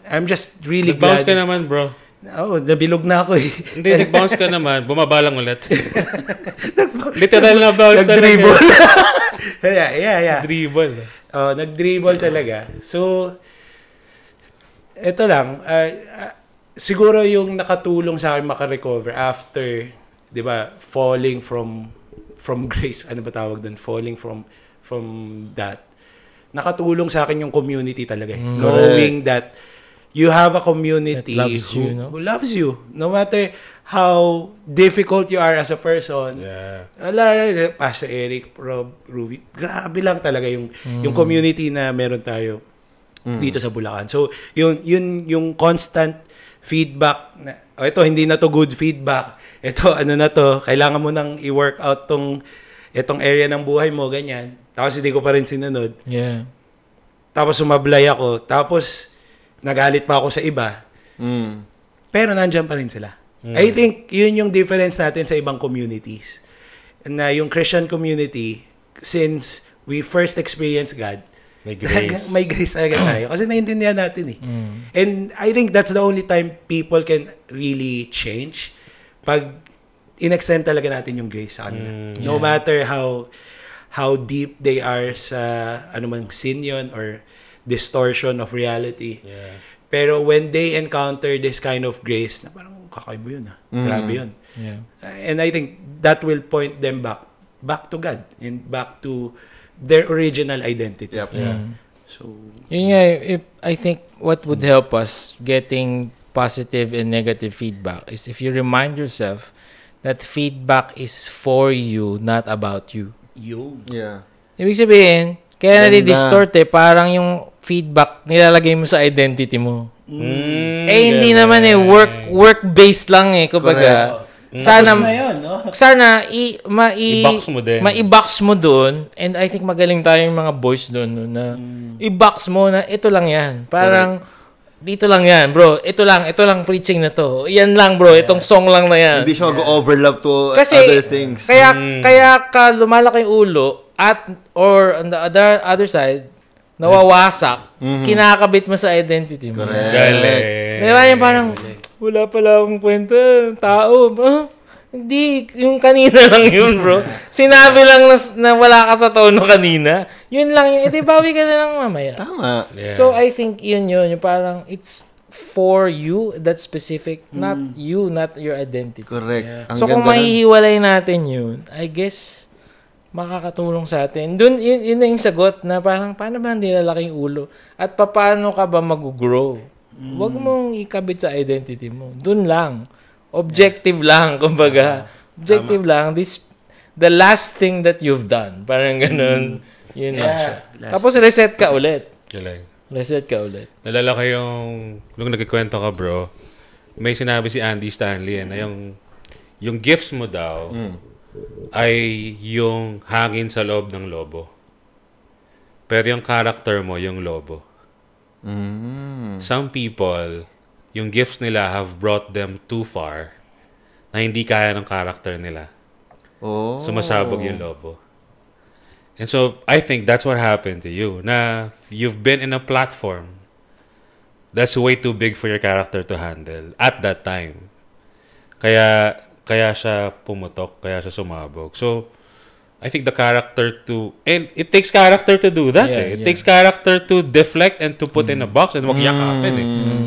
I'm just really Nag-bounce glad. ka naman, bro. Oo, nabilog na ako eh. Hindi, nag-bounce ka naman. Bumaba lang ulit. Literal na bounce. Nag-dribble. yeah. Dribble. Nag-dribble talaga. So, ito lang. Siguro yung nakatulong sa akin makarecover after, di ba, falling from grace. Ano ba tawag doon? Falling from that. Nakatulong sa akin yung community talaga. Knowing that you have a community that loves you, no? who loves you. No matter how difficult you are as a person. Yeah. Pastor Eric, Rob, Ruby, grabe lang talaga yung community na meron tayo dito sa Bulacan. So, yung constant feedback na, ito, hindi na to good feedback. Ito, ano na to, kailangan mo nang i-work out itong area ng buhay mo, ganyan. Tapos hindi ko pa rin sinunod. Yeah. Tapos sumablay ako. Tapos nagalit pa ako sa iba. Pero nandiyan pa rin sila. I think yun yung difference natin sa ibang communities. Na yung Christian community, since we first experienced God, May grace. may grace talaga tayo. Kasi naiintindihan natin eh. And I think that's the only time people can really change. Pag in-extend talaga natin yung grace sa kanila. No matter how deep they are sa anumang sin yun or distortion of reality. Yeah. Pero when they encounter this kind of grace, na parang kakaiba yun ah. Grabe yun. Yeah. And I think that will point them back to God and back to their original identity. Yep. Yeah. So, Yun nga, I think what would help us getting positive and negative feedback is if you remind yourself that feedback is for you, not about you. yun. Yeah. Ibig sabihin, kaya Ganda. nadi-distort parang yung feedback nilalagay mo sa identity mo. Hindi naman work-based lang kumbaga. Sana Tapos na yun, no? sana I-box mo din. ma-i-box mo doon, and I think magaling tayong mga boys doon no, na i-box mo na ito lang yan. Parang dito lang yan, bro. Ito lang preaching na to. Yan lang, bro. Itong song lang na yan. Hindi siya mag-overlap to Kasi other things. kaya ka lumalaki yung ulo or on the other side nawawasak, kinakabit mo sa identity mo. Correct. Galing. Diba yung parang, wala pala akong kwenta, tao. Hindi, yung kanina lang yun, bro. Sinabi lang na wala ka sa tono kanina. Yun lang yun. Edi, bawi ka na lang mamaya. Tama. Yeah. So, I think yun. Yung parang, it's for you, that specific, not you, not your identity. Correct. Ang So, kung ganda nun. mahihiwalay natin yun, I guess, makakatulong sa atin. Doon, yun na yung sagot na parang, paano ba hindi lalaki yung ulo? At paano ka ba mag-grow? Huwag mong ikabit sa identity mo. Doon lang. Objective lang, kumbaga. Objective lang. The last thing that you've done. Parang ganun. Yun lang siya. Tapos reset ka ulit. Galing. Reset ka ulit. Nalala ko nung nagkikwento ka, bro, may sinabi si Andy Stanley na yung gifts mo daw ay yung hangin sa loob ng lobo. Pero yung character mo, yung lobo. Some people, yung gifts nila have brought them too far na hindi kaya ng character nila. Oh. Sumasabog yung lobo. And so, I think that's what happened to you. Na you've been in a platform that's way too big for your character to handle at that time. Kaya siya pumutok, kaya siya sumabog. So, I think the character and it takes character to do that. Yeah, It takes character to deflect and to put in a box and wag yakapin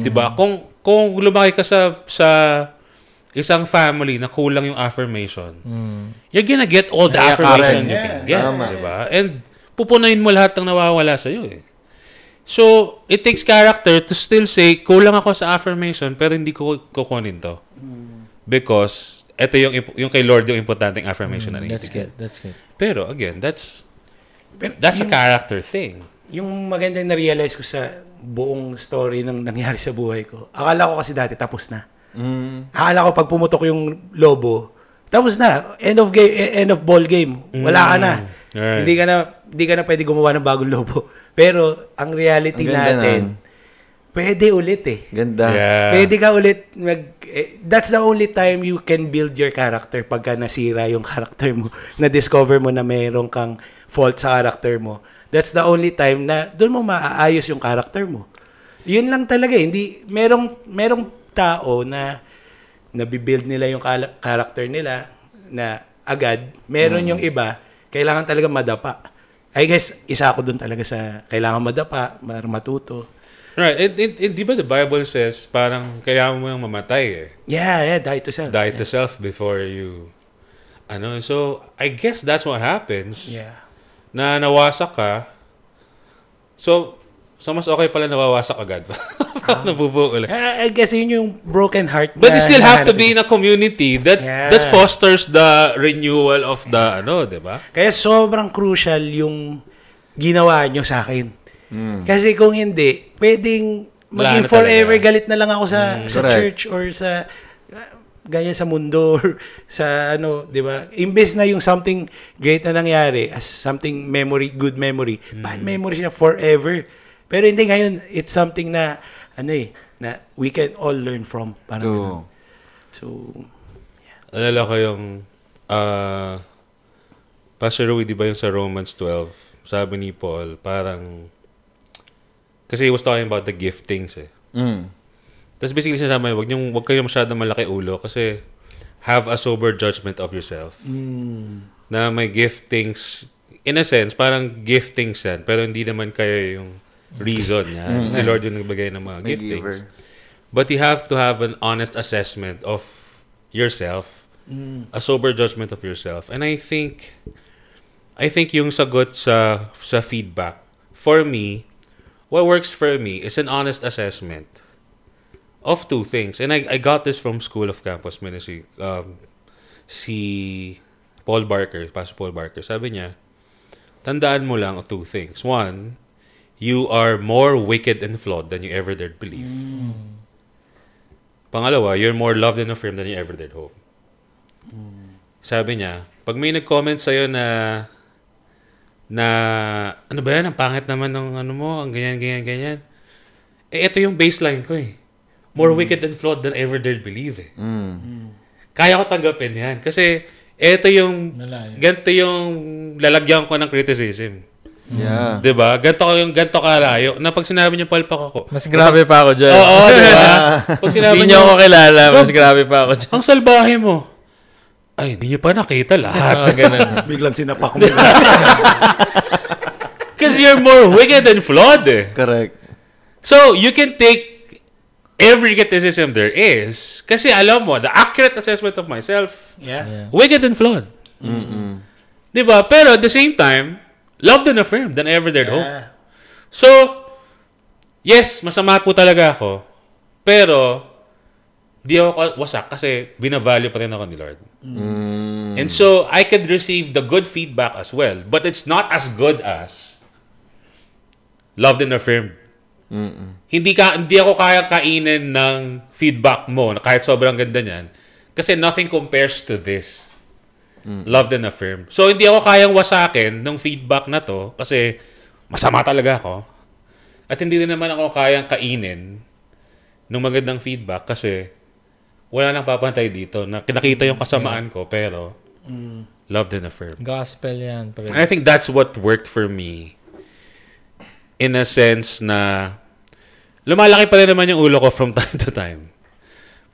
Diba? Kung lumaki ka sa isang family na kulang yung affirmation, you're gonna get all the affirmation you can get. Diba? And pupunuin mo lahat ng nawawala sa'yo So, it takes character to still say, kulang ako sa affirmation pero hindi ko kukunin to. Because ito yung kay Lord yung importanteng affirmation na That's naibigay. good. That's good. Pero again, that's Pero a yung, character thing. yung maganda na-realize ko sa buong story ng nangyari sa buhay ko, akala ko kasi dati tapos na. Akala ko pag pumutok yung lobo, tapos na. End of ball game. Wala ka na. Right. Hindi ka na pwede gumawa ng bagong lobo. Pero ang reality Ang ganda natin, pwede ulit eh. Ganda. Yeah. Pwede ka ulit that's the only time you can build your character pagka nasira yung character mo. Na-discover mo na mayroon kang fault sa character mo. That's the only time na doon mo maaayos yung character mo. Yun lang talaga. Hindi merong tao na nabibuild nila yung character nila na agad. Meron yung iba, kailangan talaga madapa. I guess, isa ako doon talaga sa kailangan madapa, matuto. Right. Di ba the Bible says, parang kailangan mo nang mamatay eh. Yeah, die to self. Die to self before you... So, I guess that's what happens. Yeah. Na nawasak ka. So mas okay pala nawawasak agad. Nabubuo ulit. I guess yun yung broken heart. But you na still have to hinahanap be in a community that fosters the renewal of the di ba? Kaya sobrang crucial yung ginawa nyo sa akin. Kasi kung hindi, pwedeng Wala maging na forever talaga. galit na lang ako sa Correct. church or sa ganyan sa mundo or sa di ba? Imbes na yung something great na nangyari as something good memory, bad memory siya forever. Pero hindi ngayon, it's something na na we can all learn from. Parang ganun. So, Alala ko yung Pastor Rui, di ba yung sa Romans 12, sabi ni Paul, parang kasi he was talking about the giftings eh. Tapos basically sinasabi, wag kayo masyadong malaki ulo kasi have a sober judgment of yourself. Na may giftings, in a sense, parang giftings yan, pero hindi naman kayo yung reason yan. Si Lord yung nagbigay ng mga giftings. But you have to have an honest assessment of yourself, a sober judgment of yourself. And I think yung sagot sa feedback, for me, what works for me is an honest assessment of two things. And I got this from School of Campus Ministry. Si Paul Barker, Pastor Paul Barker, sabi niya, tandaan mo lang two things. One, you are more wicked and flawed than you ever dared believe. Pangalawa, you're more loved and affirmed than you ever dared hope. Sabi niya, pag may nag-comment sa'yo na ano ba yan, ang pangit naman ng mo, ang ganyan. Ito yung baseline ko eh. More wicked and flawed than ever dared believe eh. Kaya ko tanggapin yan. Kasi ganito yung lalagyan ko ng criticism. Yeah. Diba? Ganito kalayo. Na pag sinabi niyo palpak ako. Mas grabe pa ako dyan. Oo, diba? Pag sinabi Hindi niyo ako kilala, mas grabe pa ako dyan. ang salbahe mo. Ay, hindi niyo pa nakita lahat. Ganun. biglang sinapak mo. Because you're more wicked and flawed eh. Correct. So, you can take every criticism there is. Kasi alam mo, the accurate assessment of myself, Yeah. wicked and flawed. Diba? Pero at the same time, loved and affirmed than ever dared hope. Yeah. So, yes, masama po talaga ako. Pero, di ako wasak kasi binavalue pa rin ako ni Lord. And so, I could receive the good feedback as well. But it's not as good as loved and affirmed. Hindi ako kaya kainin ng feedback mo na kahit sobrang ganda niyan. Kasi nothing compares to this. Loved and affirmed. So, hindi ako kayang wasakin ng feedback na to kasi masama talaga ako. At hindi din naman ako kayang kainin ng magandang feedback kasi wala nang papantay dito na kinakita yung kasamaan ko pero loved and affirmed. Gospel yan. Pre. And I think that's what worked for me in a sense na lumalaki pa rin naman yung ulo ko from time to time.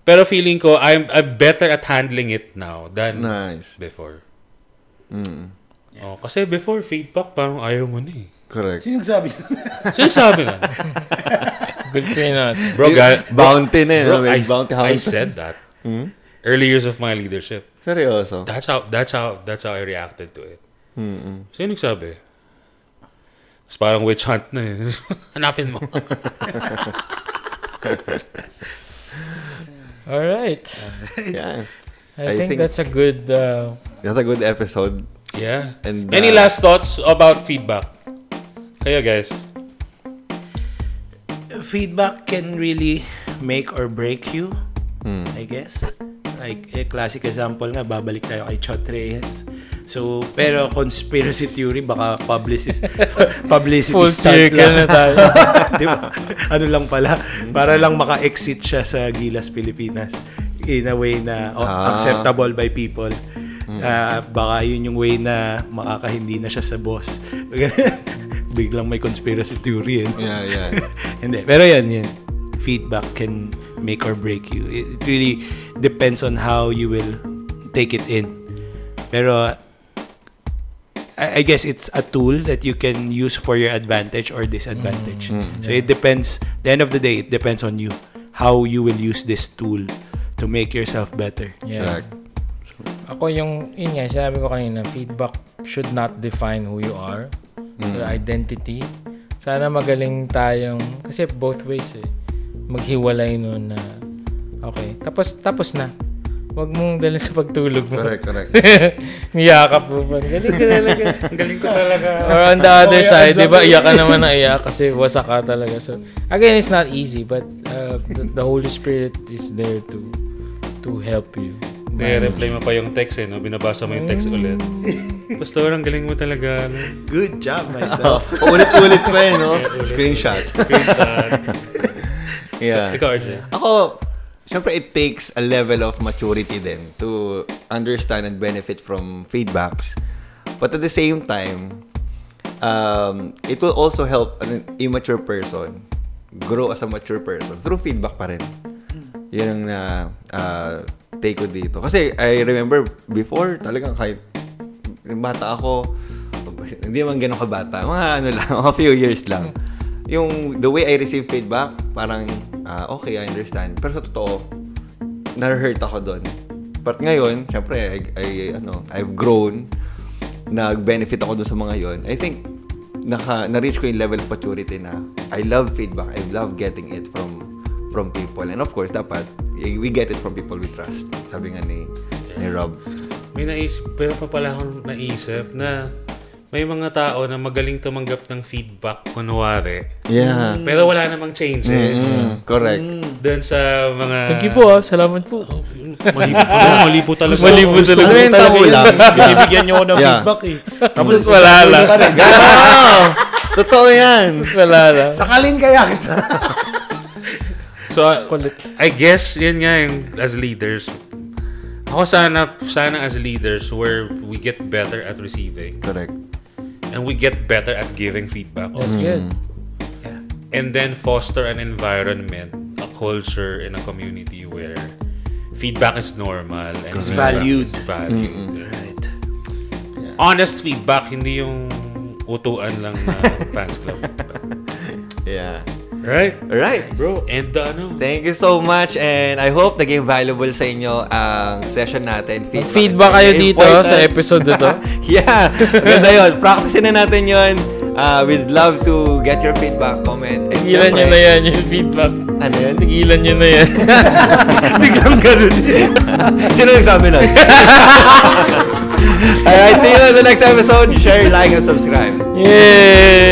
Pero feeling ko, I'm better at handling it now than before. Oh, kasi before, feedback, parang ayaw mo na eh. Correct. Sino nagsabi? Sinasabi na. Good pay natin. Bro, Bounty na eh. bro, May bounty I hunter. said that. Early years of my leadership. Seryoso? That's how I reacted to it. Sino nagsabi? Tapos parang witch hunt na eh. Hanapin mo. Alright. Yan. I think that's a good... That's a good episode. Yeah. And Any last thoughts about feedback? Kayo guys? Feedback can really make or break you, I guess. Like, classic example nga, babalik tayo kay Chot Reyes. So, pero conspiracy theory, baka publicity Full stunt circle lang. na tayo. Di ba? Ano lang pala, para lang maka-exit siya sa Gilas Pilipinas in a way na acceptable by people. Baka yun yung way na makakahindi na siya sa boss. Biglang may conspiracy theory. Yeah. Hindi. Pero yan. Feedback can make or break you. It really depends on how you will take it in. Pero I guess it's a tool that you can use for your advantage or disadvantage. So it depends. At the end of the day, it depends on you. How you will use this tool to make yourself better. Yeah. Correct. Ako yun nga, sinabi ko kanina, feedback should not define who you are, your identity. Sana magaling tayong, kasi both ways maghiwalay nun na, okay, tapos na. Huwag mong dalhin sa pagtulog mo. Correct. Niyakap mo pa. Galing ka talaga. Galing ko talaga. Or on the other side, di ba, iyak ka naman na iyak kasi wasak ka talaga. So, again, it's not easy, but the Holy Spirit is there to help you. Reply mo pa yung text no? Binabasa mo yung text ulit. Pastor, ang galing mo talaga. No? Good job, myself. Ulit-ulit pa no? Screenshot. Yeah. Ikaw, RJ. Ako, syempre it takes a level of maturity din to understand and benefit from feedbacks. But at the same time, it will also help an immature person grow as a mature person through feedback pa rin. Yun ang take ko dito. Kasi I remember before, talagang kahit bata ako, hindi naman ganun kabata. Mga few years lang. Yung the way I receive feedback, parang okay, I understand. Pero sa totoo, na-hurt ako doon. But ngayon, syempre, I've grown, nag-benefit ako doon sa mga yon. I think na-reach ko yung level of maturity na I love feedback. I love getting it from people. And of course, dapat we get it from people we trust. Sabi nga ni Rob. May naisip, pero pa pala akong naisip na may mga tao na magaling tumanggap ng feedback, kunwari. Yeah. Pero wala namang changes. Correct. Doon sa mga... Thank you po salamat po. Mali po talaga. Binibigyan nyo ako ng feedback Tapos wala lang. Totoo yan. Wala lang. Sakalin kaya kita. So, I guess, yan nga yung as leaders. Ako sana as leaders where we get better at receiving. Correct. And we get better at giving feedback. That's good. Yeah. And then foster an environment, a culture in a community where feedback is normal and It's valued. Right. Yeah. Honest feedback, hindi yung utuan lang na fans club. Yeah. Right? Alright, bro. And Thank you so much and I hope naging valuable sa inyo ang session natin. Feedback kayo dito sa episode na to. Yeah, ganda yun. Practicein na natin yun. We'd love to get your feedback, comment. Tigilan nyo na yan yung feedback. Ano yan? Tigilan nyo na yan. Biglang ganun. Sino nagsabi nun? Alright, see you in the next episode. Share, like, and subscribe. Yay!